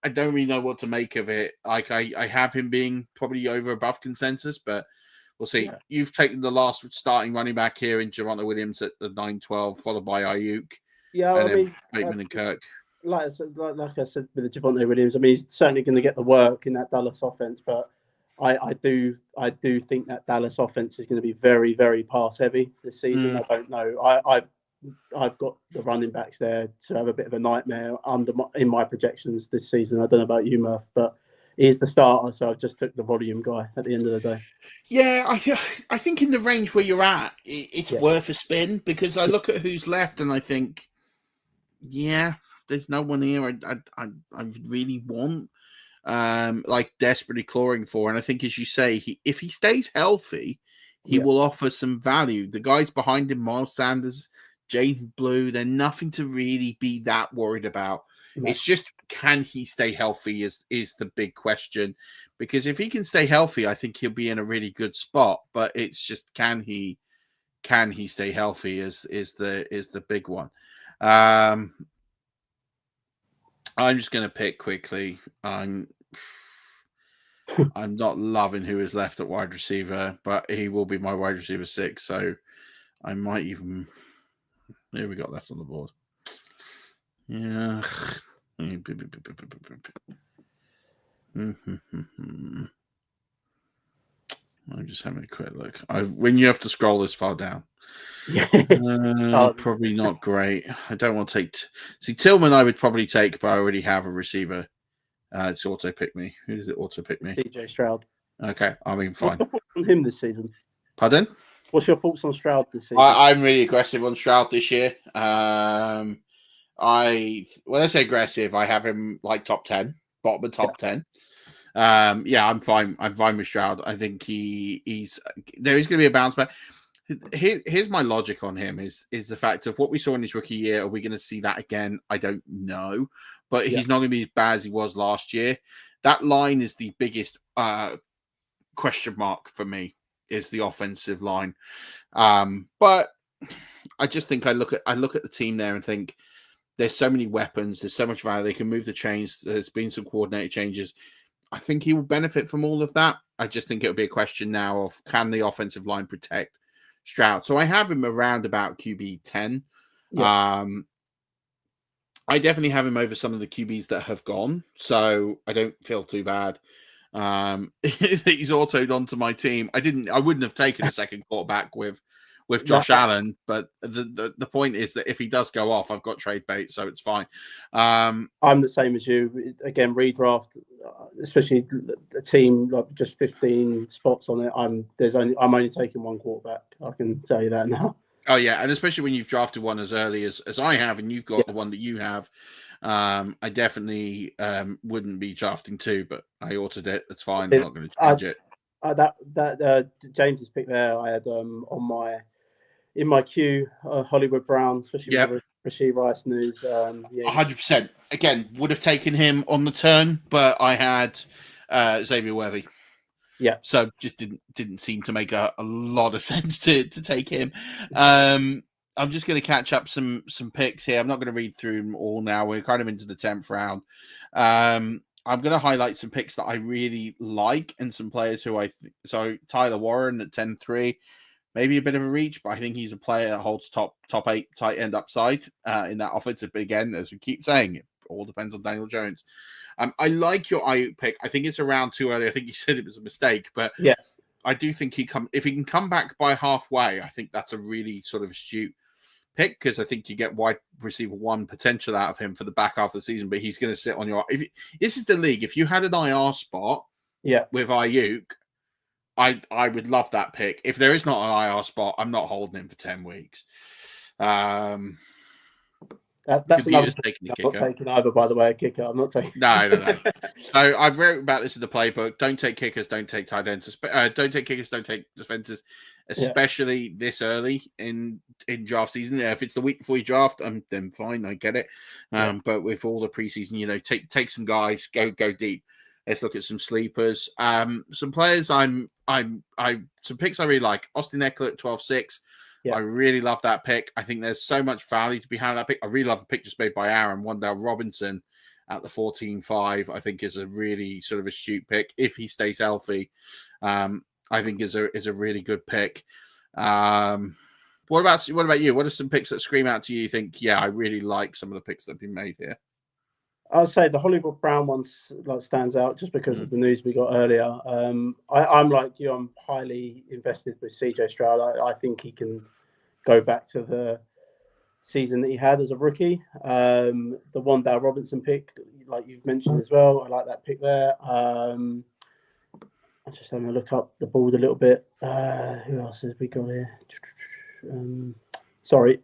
I don't really know what to make of it. Like I have him being probably above consensus, but we'll see. Yeah. You've taken the last starting running back here in Javonte Williams at the 9-12, followed by Ayuk. Yeah, and then Bateman and Kirk. Like I said with the Javonte Williams, I mean, he's certainly going to get the work in that Dallas offense, but I do think that Dallas offense is going to be very, very pass heavy this season. I don't know. I've got the running backs there to have a bit of a nightmare in my projections this season. I don't know about you, Murf, but he's the starter, so I just took the volume guy at the end of the day. Yeah, I think in the range where you're at, it's worth a spin, because I look at who's left and I think, yeah, there's no one here I really want, like desperately clawing for. And I think, as you say, if he stays healthy, he will offer some value. The guys behind him, Miles Sanders, Jaden Blue, they're nothing to really be that worried about. No. It's just, can he stay healthy is the big question. Because if he can stay healthy, I think he'll be in a really good spot. But it's just, can he stay healthy is the big one. I'm just going to pick quickly. I'm not loving who is left at wide receiver, but he will be my wide receiver 6. So I might even. Here we got left on the board. Yeah. I'm just having a quick look. When you have to scroll this far down, probably not great. I don't want to take. See, Tillman, I would probably take, but I already have a receiver. It's auto pick me. Who did it auto pick me? DJ Stroud. Okay, I mean, fine. What's your thoughts on him this season? Pardon? What's your thoughts on Stroud this season? I'm really aggressive on Stroud this year. When I say aggressive, I have him like top 10, bottom of top 10. I'm fine. I'm fine with Stroud. I think he's there is going to be a bounce back. Here's my logic on him is the fact of what we saw in his rookie year. Are we going to see that again? I don't know, but he's not going to be as bad as he was last year. That line is the biggest question mark for me, is the offensive line. But I just think I look at the team there and think there's so many weapons, there's so much value. They can move the chains. There's been some coordinated changes. I think he will benefit from all of that. I just think it'll be a question now of, can the offensive line protect Stroud? So I have him around about QB 10. Yeah. I definitely have him over some of the QBs that have gone, so I don't feel too bad. He's autoed onto my team. I wouldn't have taken a second quarterback with Josh Allen, but the point is that if he does go off, I've got trade bait, so it's fine. I'm the same as you. Again, redraft, especially a team like just 15 spots on it. I'm only taking one quarterback. I can tell you that now. Oh yeah, and especially when you've drafted one as early as I have, and you've got the one that you have. I definitely wouldn't be drafting 2, but I autoed it. That's fine. I'm not going to change it. That James's pick there, I had in my queue, Hollywood Brown, especially with Rashee Rice news. 100%. Again, would have taken him on the turn, but I had Xavier Worthy. Yeah. So just didn't seem to make a lot of sense to take him. I'm just going to catch up some picks here. I'm not going to read through them all now. We're kind of into the 10th round. I'm going to highlight some picks that I really like and some players who so Tyler Warren at 10-3, maybe a bit of a reach, but I think he's a player that holds top 8 tight end upside in that offensive. But again, as we keep saying, it all depends on Daniel Jones. I like your Ayuk pick. I think it's around too early. I think you said it was a mistake, but yeah, I do think if he can come back by halfway, I think that's a really sort of astute pick, because I think you get wide receiver 1 potential out of him for the back half of the season, but he's going to sit on your. This is the league. If you had an IR spot, with Ayuk, I would love that pick. If there is not an IR spot, I'm not holding him for 10 weeks. That's another taking I'm not taking either, by the way, a kicker. I'm not taking. No. So I've wrote about this in the playbook. Don't take kickers. Don't take tight ends. Don't take kickers. Don't take defenses, especially this early in draft season. If it's the week before you draft, then fine. I get it. But with all the preseason, take some guys. Go deep. Let's look at some sleepers. Some players some picks I really like. Austin Eckler at 12-6. Yeah. I really love that pick. I think there's so much value to be had in that pick. I really love the pick just made by Aaron. Wan'Dale Robinson at the 14-5, I think is a really sort of astute pick. If he stays healthy, I think is a really good pick. What about you? What are some picks that scream out to you? You think, I really like some of the picks that have been made here? I'd say the Hollywood Brown one stands out just because of the news we got earlier. I'm like you. I'm highly invested with CJ Stroud. I think he can go back to the season that he had as a rookie. The Wan'Dale Robinson pick, like you've mentioned as well, I like that pick there. I'm just having a look up the board a little bit. Who else have we got here? Sorry,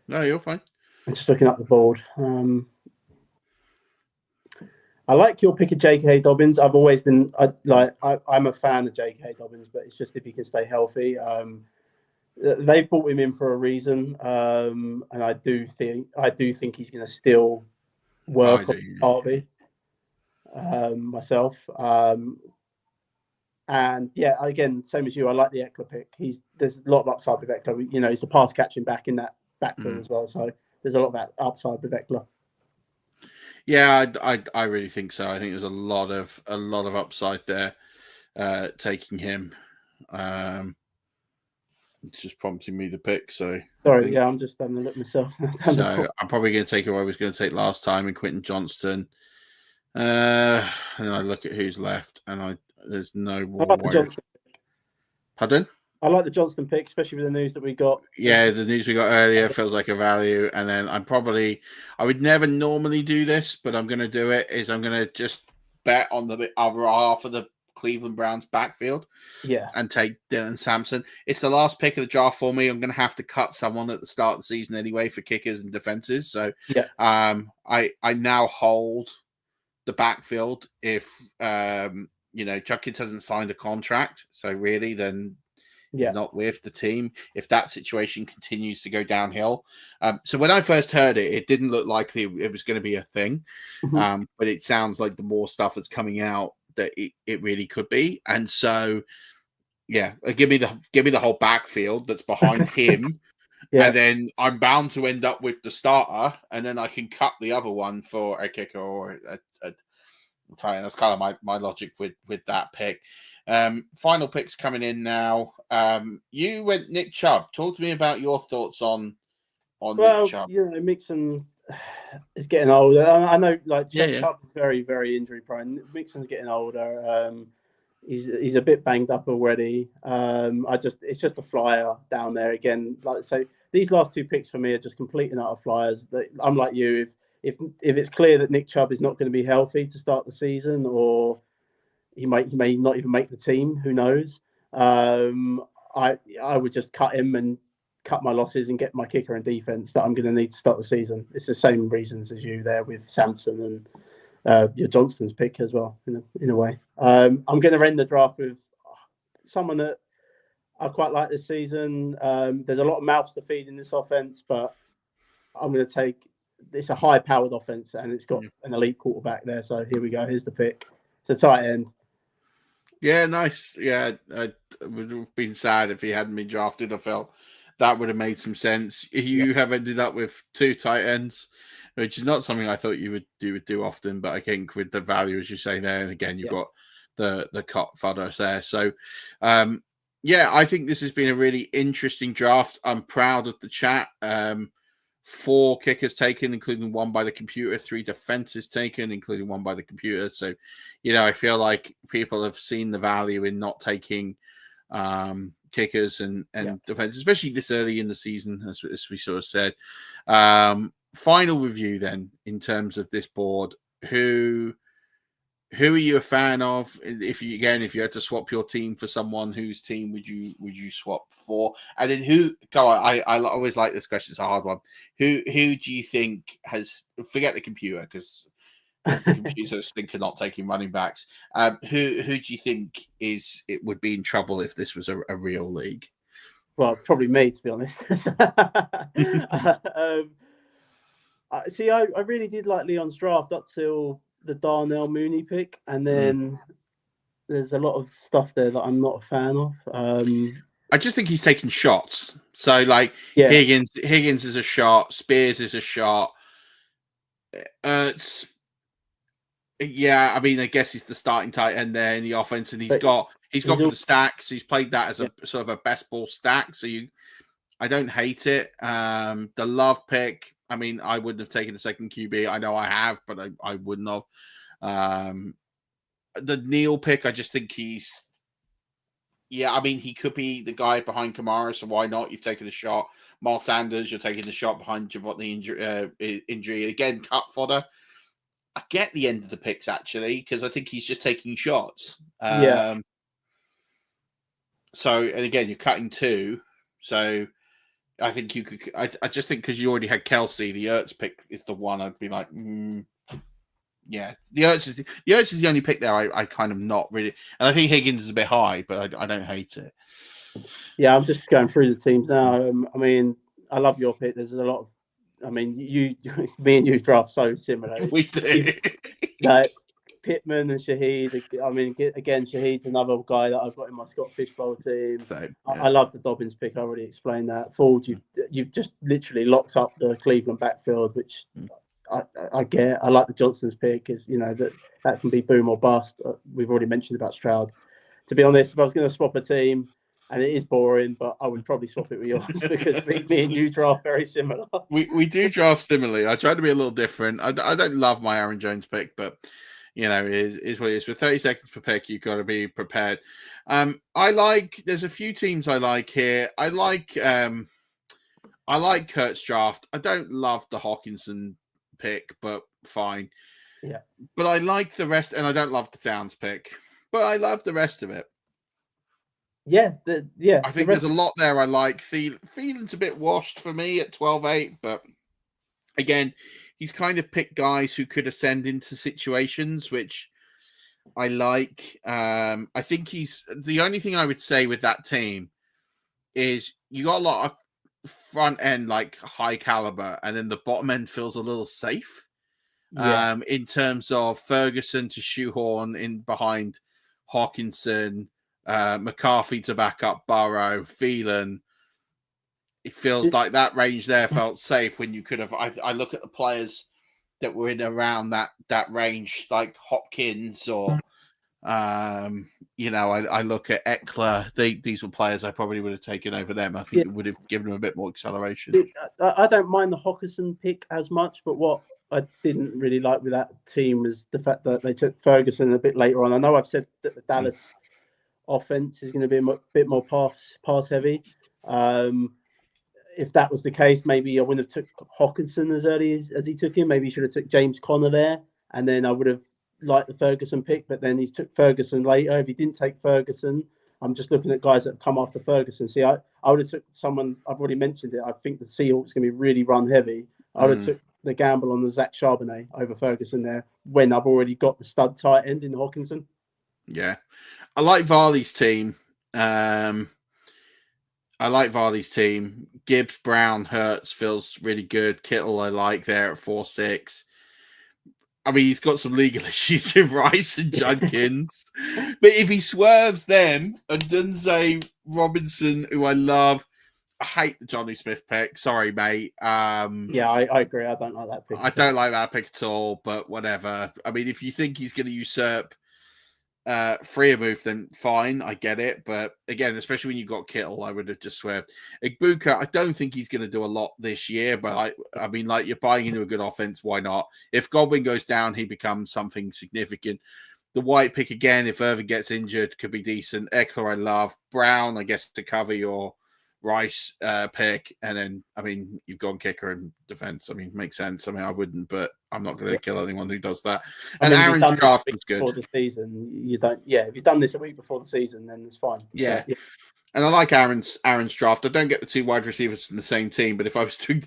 No, you're fine. I'm just looking up the board. I like your pick of J.K. Dobbins. I've always been I'm a fan of J.K. Dobbins, but it's just if he can stay healthy. They brought him in for a reason, and I do think he's going to still work on Harvey myself. And yeah, again, same as you, I like the Eckler pick. There's a lot of upside with Eckler. You know, he's the pass catching back in that backfield as well. So there's a lot of that upside with Eckler. Yeah, I really think so. I think there's a lot of upside there. Taking him, it's just prompting me to pick. So sorry, I'm just having a look myself. So I'm probably going to take who I was going to take last time, and Quentin Johnston. And I look at who's left, and there's no more. Pardon? I like the Johnston pick, especially with the news that we got. Yeah, the news we got earlier feels like a value. And then I would never normally do this, but I'm going to do it. I'm going to just bet on the other half of the Cleveland Browns backfield. Yeah. And take Dylan Sampson. It's the last pick of the draft for me. I'm going to have to cut someone at the start of the season anyway for kickers and defenses. So yeah. I now hold the backfield if Judkins hasn't signed a contract. So really then he's not with the team if that situation continues to go downhill. So when I first heard it, it didn't look like it was going to be a thing. Mm-hmm. But it sounds like the more stuff that's coming out that it really could be. And so, yeah, give me the whole backfield that's behind him. And then I'm bound to end up with the starter, and then I can cut the other one for a kicker or a tie. That's kind of my logic with that pick. Final picks coming in now. You went Nick Chubb. Talk to me about your thoughts on Nick Chubb. You know, Mixon is getting older. I know, like Chubb is very, very injury prone. Mixon's getting older. He's a bit banged up already. It's just a flyer down there again. Like so, these last two picks for me are just complete and utter flyers. I'm like you. If it's clear that Nick Chubb is not going to be healthy to start the season, or he may not even make the team, who knows? I would just cut him and cut my losses and get my kicker and defense that I'm going to need to start the season. It's the same reasons as you there with Sampson and your Johnston's pick as well, in a way. I'm going to end the draft with someone that I quite like this season. There's a lot of mouths to feed in this offense, but I'm going to take. It's a high-powered offense, and it's got an elite quarterback there. So here we go. Here's the pick. It's a tight end. Yeah, nice. Yeah, it would have been sad if he hadn't been drafted. I felt that would have made some sense. You have ended up with two tight ends, which is not something I thought you would do often. But I think with the value, as you say there, and again, you've got the cut fodder there. So, I think this has been a really interesting draft. I'm proud of the chat. 4 kickers taken, including one by the computer, 3 defenses taken, including one by the computer. So, I feel like people have seen the value in not taking kickers and defense, especially this early in the season, as we sort of said. Final review then, in terms of this board, who are you a fan of? If you had to swap your team for someone, whose team would you swap for? And then I always like this question. It's a hard one. Who do you think has? Forget the computer, because the computers think of not taking running backs. Who do you think would be in trouble if this was a real league? Well, probably me, to be honest. See, I really did like Leon's draft up till the Darnell Mooney pick, and then there's a lot of stuff there that I'm not a fan of. I just think he's taking shots. So, like, Higgins is a shot, Spears is a shot. I mean, I guess he's the starting tight end there in the offense, and he's gone for the stacks. He's played that as a sort of a best ball stack. So I don't hate it. The Love pick, I mean, I wouldn't have taken a second QB. I know I have, but I wouldn't have. The Neal pick, I just think I mean, he could be the guy behind Kamara, so why not? You've taken a shot. Miles Sanders, you're taking the shot behind Javonte injury. Again, cut fodder. I get the end of the picks, actually, because I think he's just taking shots. So, and again, you're cutting 2. So, I think you could. I just think because you already had Kelsey, the Ertz pick is the one I'd be like, yeah. The Ertz is the only pick there I kind of not really. And I think Higgins is a bit high, but I don't hate it. Yeah, I'm just going through the teams now. I mean, I love your pick. There's a lot of. I mean, me and you draft so similar. We do. Like Pittman and Shaheed. I mean, again, Shaheed's another guy that I've got in my Scott Fishbowl team. Same, I love the Dobbins pick. I already explained that. Ford, you've just literally locked up the Cleveland backfield, which I get. I like the Johnson's pick. Is that can be boom or bust. We've already mentioned about Stroud. To be honest, if I was going to swap a team, and it is boring, but I would probably swap it with yours because me and you draft very similar. We do draft similarly. I try to be a little different. I don't love my Aaron Jones pick, but is what it is. For 30 seconds per pick, you've got to be prepared. There's a few teams I like here. I like Kurt's draft. I don't love the Hawkinson pick, but fine. Yeah. But I like the rest, and I don't love the Downs pick, but I love the rest of it. Yeah, I think there's a lot there I like. Thielen's a bit washed for me at 12-8, but again, he's kind of picked guys who could ascend into situations, which I like. I think the only thing I would say with that team is you got a lot of front end, like high caliber, and then the bottom end feels a little safe. Yeah. In terms of Ferguson to shoehorn in behind Hawkinson, McCarthy to back up Burrow, Thielen. It feels like that range there felt safe when you could have. I look at the players that were in around that range, like Hopkins or, I look at Eckler. These were players I probably would have taken over them. I think it would have given them a bit more acceleration. I don't mind the Hawkinson pick as much, but what I didn't really like with that team was the fact that they took Ferguson a bit later on. I know I've said that the Dallas offense is going to be a bit more pass heavy. If that was the case, maybe I wouldn't have took Hawkinson as early as he took him. Maybe he should have took James Conner there, and then I would have liked the Ferguson pick. But then he took Ferguson later. If he didn't take Ferguson, I'm just looking at guys that have come after Ferguson. See, I would have took someone. I've already mentioned it. I think the Seahawks going to be really run heavy. I would have took the gamble on the Zach Charbonnet over Ferguson there when I've already got the stud tight end in Hawkinson. Yeah. I like Varley's team. Gibbs, Brown, Hurts feels really good. Kittle, I like there at 4-6. I mean, he's got some legal issues with Rice and Judkins. But if he swerves them and Dunze Robinson, who I love, I hate the Johnny Smith pick. Sorry, mate. Yeah, I agree. I don't like that pick. I don't like that pick at all, but whatever. I mean, if you think he's going to usurp Freer move, then fine, I get it. But again, especially when you got Kittle, I would have just swerved. Igbuka, I don't think he's going to do a lot this year, but I mean, like, you're buying into a good offense, why not? If Godwin goes down, he becomes something significant. The White pick again, if Irving gets injured, could be decent. Eckler, I love. Brown, I guess, to cover your Rice pick, and then I mean you've gone kicker and defense. I mean, makes sense. I mean, I wouldn't, but I'm not going to kill anyone who does that. And Aaron's draft was good. Before the season, you don't. Yeah, if he's done this a week before the season, then it's fine. Yeah. And I like Aaron's draft. I don't get the two wide receivers from the same team, but if I was to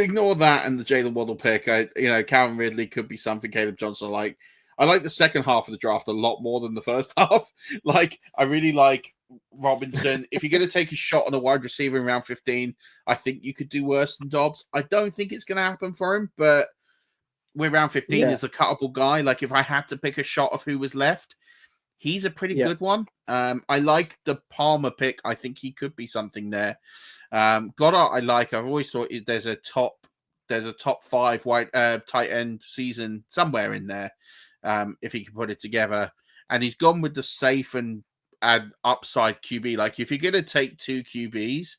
ignore that and the Jalen Waddle pick, Calvin Ridley could be something. Caleb Johnson, I like the second half of the draft a lot more than the first half. Like, I really like Robinson. If you're going to take a shot on a wide receiver in round 15, I think you could do worse than Dobbs. I don't think it's going to happen for him, but with round 15, there's a cuttable guy. Like, if I had to pick a shot of who was left, he's a pretty good one. I like the Palmer pick. I think he could be something there. Goddard, I like. I've always thought there's a top 5 wide tight end season somewhere in there. If he can put it together. And he's gone with the safe and upside QB. Like, if you're going to take two QBs,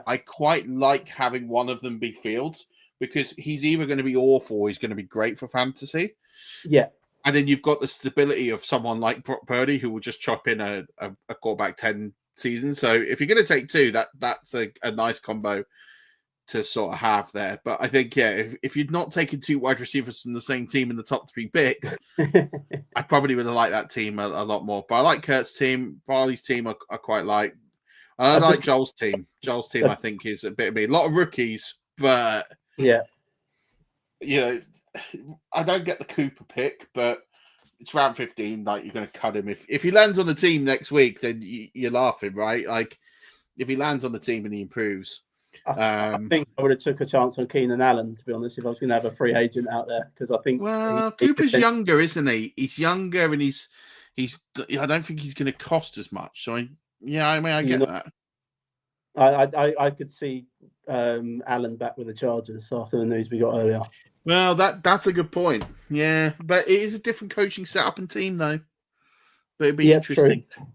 I quite like having one of them be Fields, because he's either going to be awful or he's going to be great for fantasy. Yeah. And then you've got the stability of someone like Brock Purdy who will just chop in a quarterback 10 seasons. So if you're going to take two, that's a nice combo to sort of have there. But I think, if you'd not taken two wide receivers from the same team in the top 3 picks, I probably would have liked that team a lot more. But I like Kurt's team. Farley's team I quite like. I like Joel's team. Joel's team, I think, is a bit of me. A lot of rookies, but yeah, I don't get the Cooper pick, but it's round 15. Like, you're going to cut him if he lands on the team next week. Then you're laughing, right? Like, if he lands on the team and he improves, I think I would have took a chance on Keenan Allen, to be honest, if I was going to have a free agent out there, because I think Cooper's younger, isn't he? He's younger, and he's. I don't think he's going to cost as much. So I get that. I could see Allen back with the Chargers after the news we got earlier. Well, that's a good point. Yeah, but it is a different coaching setup and team, though. But it'd be interesting. True.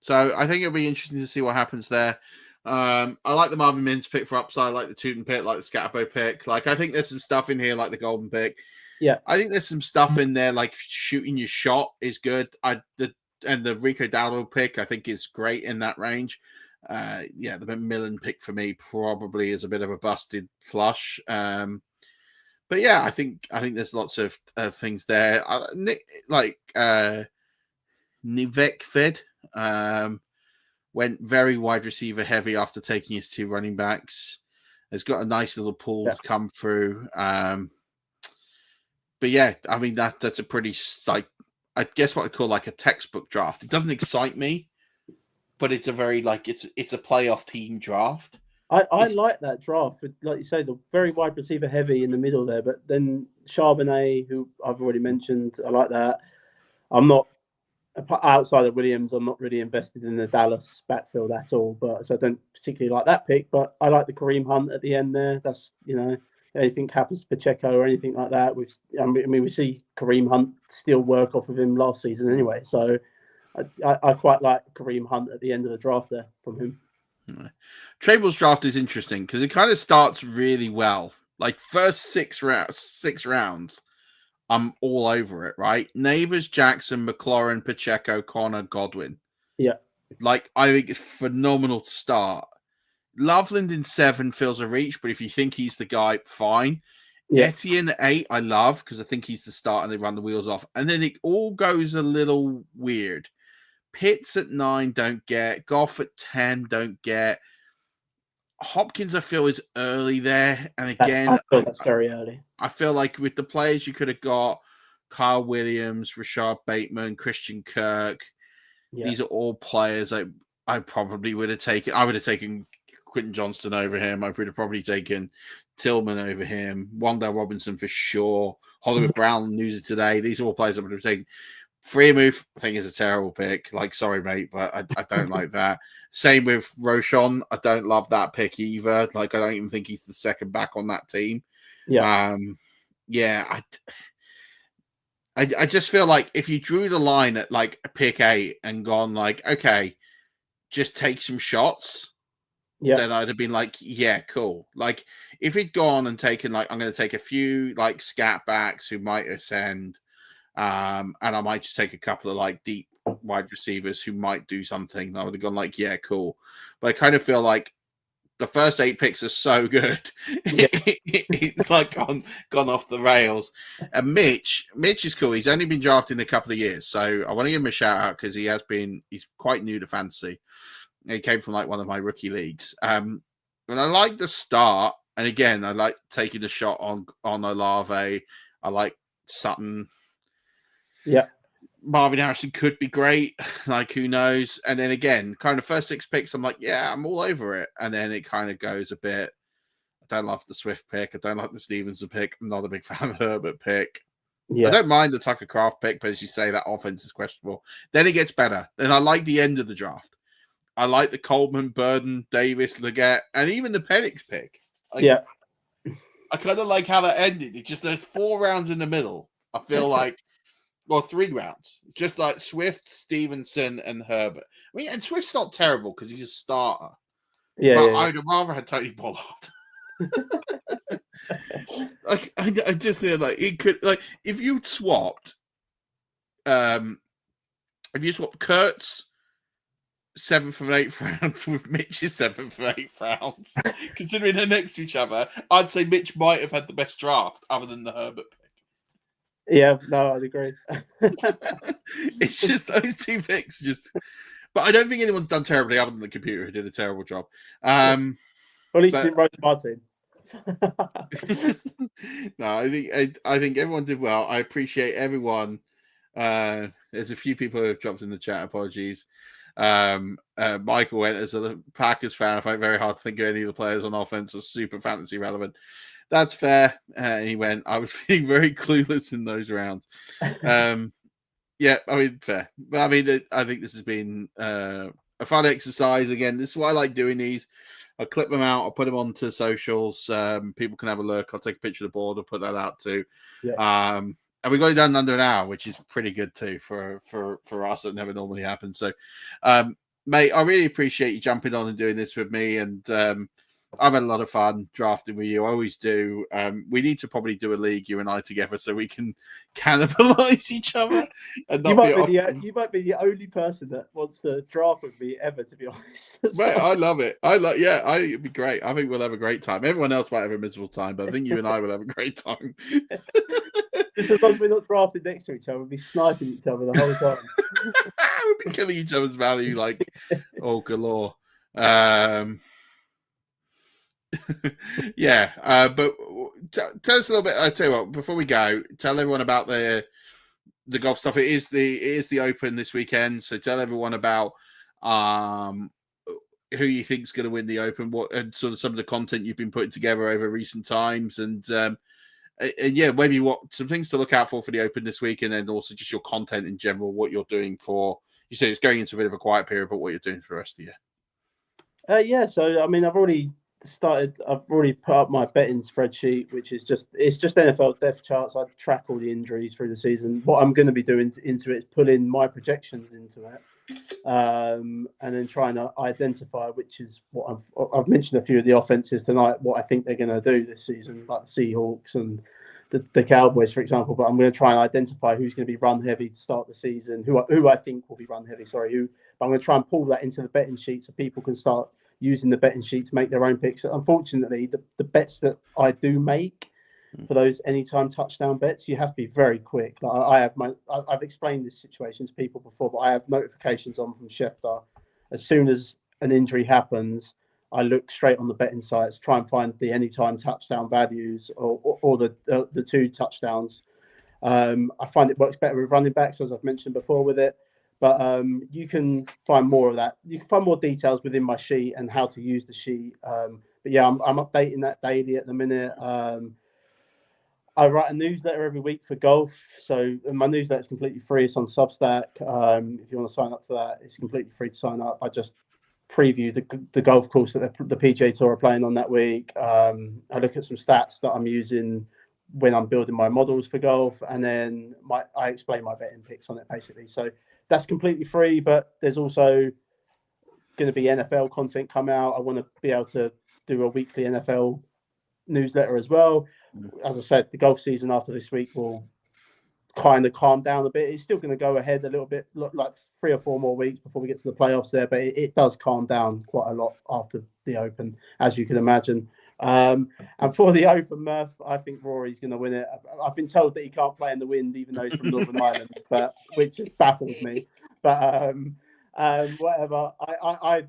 So I think it'll be interesting to see what happens there. I like the Marvin Mims pick for upside. I like the Tootin pick, like the Scatterbo pick. Like, I think there's some stuff in here, like the Golden pick. Yeah, I think there's some stuff in there, like shooting your shot is good. And the Rico Dowdle pick, I think, is great in that range. The McMillan pick for me probably is a bit of a busted flush. But yeah, I think there's lots of things there. Nivek Fed went very wide receiver heavy after taking his 2 running backs. Has got a nice little pool to come through. But yeah, I mean that's a pretty, like, I guess what I call like a textbook draft. It doesn't excite me, but it's a very, like, it's a playoff team draft. I like that draft, but like you say, the very wide receiver heavy in the middle there. But then Charbonnet, who I've already mentioned, I like that. I'm not, outside of Williams, I'm not really invested in the Dallas backfield at all. But so I don't particularly like that pick. But I like the Kareem Hunt at the end there. That's, anything happens to Pacheco or anything like that. We see Kareem Hunt still work off of him last season anyway. So I quite like Kareem Hunt at the end of the draft there from him. Trable's draft is interesting because it kind of starts really well. Like, first six rounds, I'm all over it, right? Neighbors, Jackson, McLaurin, Pacheco, Connor, Godwin. Yeah. Like, I think it's phenomenal to start. Loveland in 7 feels a reach, but if you think he's the guy, fine. Yeah. Etienne at 8, I love, because I think he's the start and they run the wheels off. And then it all goes a little weird. Pitts at 9, don't get. Goff at 10, don't get. Hopkins, I feel, is early there. And again, I feel that's very early. I feel like with the players you could have got, Kyle Williams, Rashad Bateman, Christian Kirk, these are all players I probably would have taken. I would have taken Quentin Johnston over him. I would have probably taken Tillman over him. Wan'Dale Robinson for sure. Hollywood Brown, news of today. These are all players I would have taken. Freiermuth, I think, is a terrible pick. Like, sorry, mate, but I don't like that. Same with Roschon. I don't love that pick either. Like, I don't even think he's the second back on that team. Yeah. I just feel like if you drew the line at like a pick 8 and gone like, okay, just take some shots, then I'd have been like, yeah, cool. Like, if he'd gone and taken, like, I'm going to take a few like scat backs who might ascend, and I might just take a couple of like deep wide receivers who might do something, I would have gone like, yeah, cool. But I kind of feel like the first 8 picks are so good. Yeah. It's like gone off the rails. And Mitch is cool. He's only been drafted in a couple of years. So I want to give him a shout out because he's quite new to fantasy. He came from like one of my rookie leagues. And I like the start. And again, I like taking the shot on Olave. I like Sutton. Yeah. Marvin Harrison could be great. Like, who knows? And then again, kind of first 6 picks, I'm like, yeah, I'm all over it. And then it kind of goes a bit. I don't love the Swift pick. I don't like the Stevenson pick. I'm not a big fan of the Herbert pick. Yeah. I don't mind the Tucker Kraft pick, but as you say, that offense is questionable. Then it gets better. Then I like the end of the draft. I like the Coleman, Burden, Davis, Leggett, and even the Penix pick. Like, yeah. I kind of like how that ended. It's just there's 4 rounds in the middle. I feel like. Well, 3 rounds. Just like Swift, Stevenson, and Herbert. I mean, and Swift's not terrible because he's a starter. Yeah, but yeah. I'd rather have Tony Pollard. Like I just feel like it could, like, if you swapped Kurt's 7th and 8th rounds with Mitch's 7th and 8th rounds, considering they're next to each other, I'd say Mitch might have had the best draft other than the Herbert pick. Yeah, no, I'd agree. It's just those two picks, but I don't think anyone's done terribly other than the computer, who did a terrible job. Well, at least you didn't write Martin. No, I think everyone did well. I appreciate everyone. There's a few people who have dropped in the chat. Apologies. Michael went, as a Packers fan, I find it very hard to think of any of the players on offense as super fantasy relevant. That's fair. He went, I was feeling very clueless in those rounds. Yeah, I mean, fair. But I mean, I think this has been a fun exercise. Again, this is why I like doing these. I'll clip them out. I'll put them onto socials. People can have a look. I'll take a picture of the board. I'll put that out too. Yeah. And we got it done in under an hour, which is pretty good too for us. It never normally happens. So, mate, I really appreciate you jumping on and doing this with me. And I've had a lot of fun drafting with you. I always do. We need to probably do a league, you and I, together, so we can cannibalize each other. And you might be the only person that wants to draft with me ever, to be honest. Right, I love it. It'd be great. I think we'll have a great time. Everyone else might have a miserable time, but I think you and I will have a great time. Just as long as we're not drafted next to each other, we'll be sniping each other the whole time. We'll be killing each other's value like galore. Yeah, but tell us a little bit. I tell you what, before we go, tell everyone about the golf stuff. It is the Open this weekend, so tell everyone about who you think is going to win the Open, what, and sort of some of the content you've been putting together over recent times, and yeah, maybe what some things to look out for the Open this week, and then also just your content in general, what you're doing for. You say it's going into a bit of a quiet period, but what you're doing for the rest of the year. Yeah, so I mean, I've already put up my betting spreadsheet, which is just NFL depth charts. I track all the injuries through the season. What I'm going to be doing into it is pulling my projections into it, and then trying to identify which is what I've mentioned a few of the offenses tonight, what I think they're going to do this season, like the Seahawks and the Cowboys, for example. But I'm going to try and identify who's going to be run heavy to start the season, who I think will be run heavy. But I'm going to try and pull that into the betting sheet so people can start using the betting sheet to make their own picks. Unfortunately, the bets that I do make for those anytime touchdown bets, you have to be very quick. Like I've explained this situation to people before, but I have notifications on from Schefter. As soon as an injury happens, I look straight on the betting sites, try and find the anytime touchdown values or the two touchdowns. I find it works better with running backs, as I've mentioned before with it. But you can find more of that. You can find more details within my sheet and how to use the sheet. But yeah, I'm updating that daily at the minute. I write a newsletter every week for golf. So my newsletter is completely free. It's on Substack. If you want to sign up to that, it's completely free to sign up. I just preview the golf course that the PGA Tour are playing on that week. I look at some stats that I'm using when I'm building my models for golf, and then I explain my betting picks on it, basically. So that's completely free, but there's also going to be NFL content come out. I want to be able to do a weekly NFL newsletter as well. As I said, the golf season after this week will kind of calm down a bit. It's still going to go ahead a little bit, like 3 or 4 more weeks before we get to the playoffs there, but it does calm down quite a lot after the Open, as you can imagine. And for the Open, Murf, I think Rory's going to win it. I've been told that he can't play in the wind, even though he's from Northern Ireland, which just baffles me. But whatever. I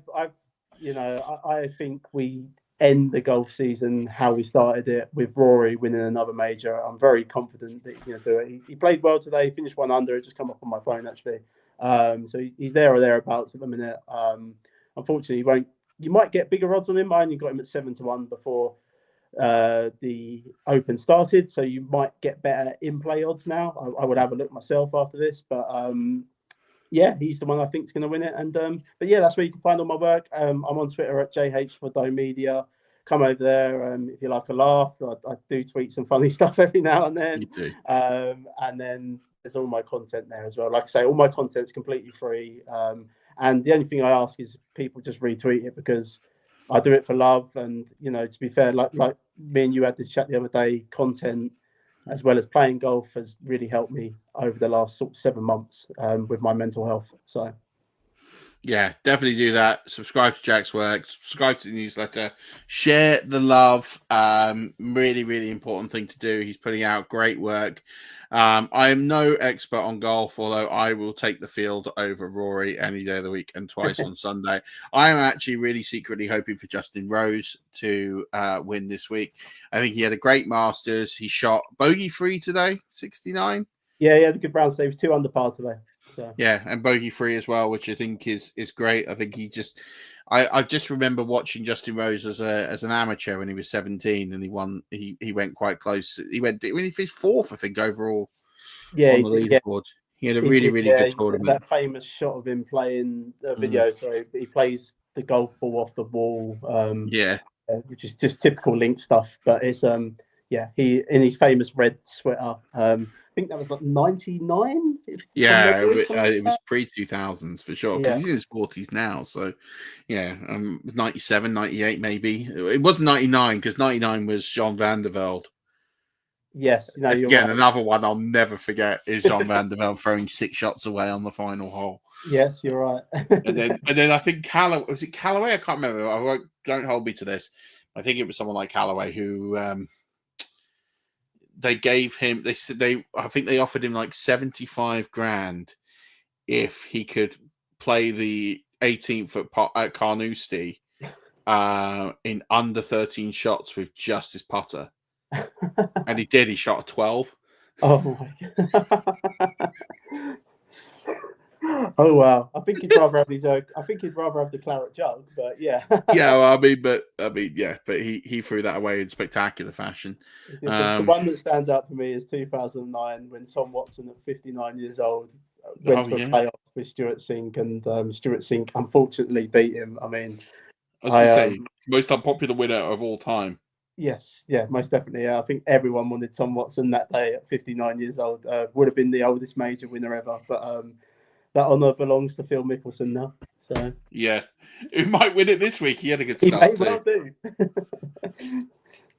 think we end the golf season how we started it, with Rory winning another major. I'm very confident that he's going to do it. He played well today. He finished 1 under. It just come up on my phone actually. So he's there or thereabouts at the minute. Unfortunately, you might get bigger odds on him. I only got him at 7-1 before the Open started, so you might get better in-play odds now. I would have a look myself after this, but yeah, he's the one I think is going to win it. And but yeah, that's where you can find all my work. I'm on Twitter at JH4DomeMedia. Come over there if you like a laugh. I do tweet some funny stuff every now and then. You do. And then there's all my content there as well. Like I say, all my content's completely free. And the only thing I ask is people just retweet it, because I do it for love. And, to be fair, like me and you had this chat the other day. Content as well as playing golf has really helped me over the last sort of 7 months with my mental health. So. Yeah, definitely do that. Subscribe to Jack's work. Subscribe to the newsletter. Share the love. Really, really important thing to do. He's putting out great work. I am no expert on golf, although I will take the field over Rory any day of the week and twice on Sunday. I am actually really secretly hoping for Justin Rose to win this week. I think he had a great Masters. He shot bogey-free today, 69. Yeah, he had a good round. So he was 2 under par today. So. Yeah, and bogey-free as well, which I think is great. I think I just remember watching Justin Rose as an amateur when he was 17, and he won. He went quite close. When he finished 4th, I think, overall on the leaderboard. He had a really good tournament. That famous shot of him playing video. Sorry, he plays the golf ball off the wall. Which is just typical Link stuff. But it's he in his famous red sweater. I think that was like 99. Yeah, it was pre-2000s for sure, because Yeah. he's in his 40s now. So, 97, 98 maybe. It wasn't 99, because 99 was Jean van der Velde. Yes. No, you're Again, right. another one I'll never forget is Jean van der Velde throwing 6 shots away on the final hole. Yes, you're right. and then I think Callaway, was it Callaway? I can't remember. Don't hold me to this. I think it was someone like Callaway who... they gave him. I think they offered him like 75 grand if he could play the 18th at Carnoustie in under 13 shots with just his putter, and he did. He shot a 12. Oh my God. Oh wow! I think he'd rather have the claret jug, but yeah. Yeah, well, but he threw that away in spectacular fashion. The one that stands out for me is 2009 when Tom Watson, at 59 years old, went to a playoff with Stuart Sink, and Stuart Sink unfortunately beat him. I mean, I was going to say most unpopular winner of all time. Yes, yeah, most definitely. I think everyone wanted Tom Watson that day at 59 years old. Would have been the oldest major winner ever, but. That honour belongs to Phil Mickelson now. So yeah, who might win it this week? He had a good start too.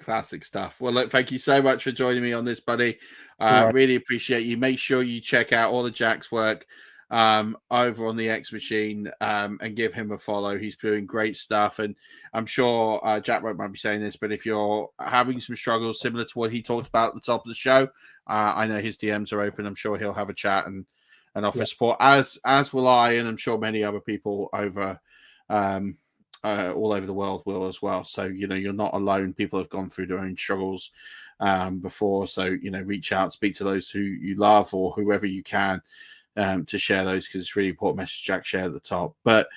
Classic stuff. Well, look, thank you so much for joining me on this, buddy. Really appreciate you. Make sure you check out all of Jack's work over on the X Machine and give him a follow. He's doing great stuff, and I'm sure Jack won't mind me saying this, but if you're having some struggles similar to what he talked about at the top of the show, I know his DMs are open. I'm sure he'll have a chat and offer support, as will I, and I'm sure many other people over all over the world will as well. So you're not alone. People have gone through their own struggles before. So reach out, speak to those who you love or whoever you can to share those, because it's really important message Jack shared at the top. But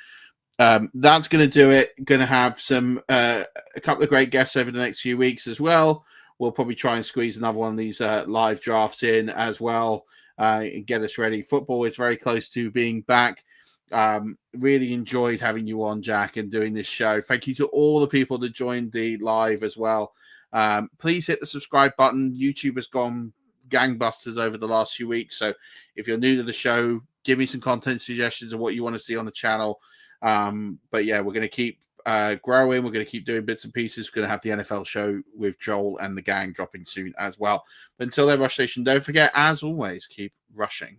that's going to do it. Going to have a couple of great guests over the next few weeks as well. We'll probably try and squeeze another one of these live drafts in as well. Get us ready. Football is very close to being back. Really enjoyed having you on, Jack, and doing this show. Thank you to all the people that joined the live as well. Please hit the subscribe button. YouTube has gone gangbusters over the last few weeks, so if you're new to the show, give me some content suggestions of what you want to see on the channel. But yeah, we're going to keep growing. We're going to keep doing bits and pieces. We're going to have the NFL show with Joel and the gang dropping soon as well. But until then, Rush Nation, don't forget, as always, keep rushing.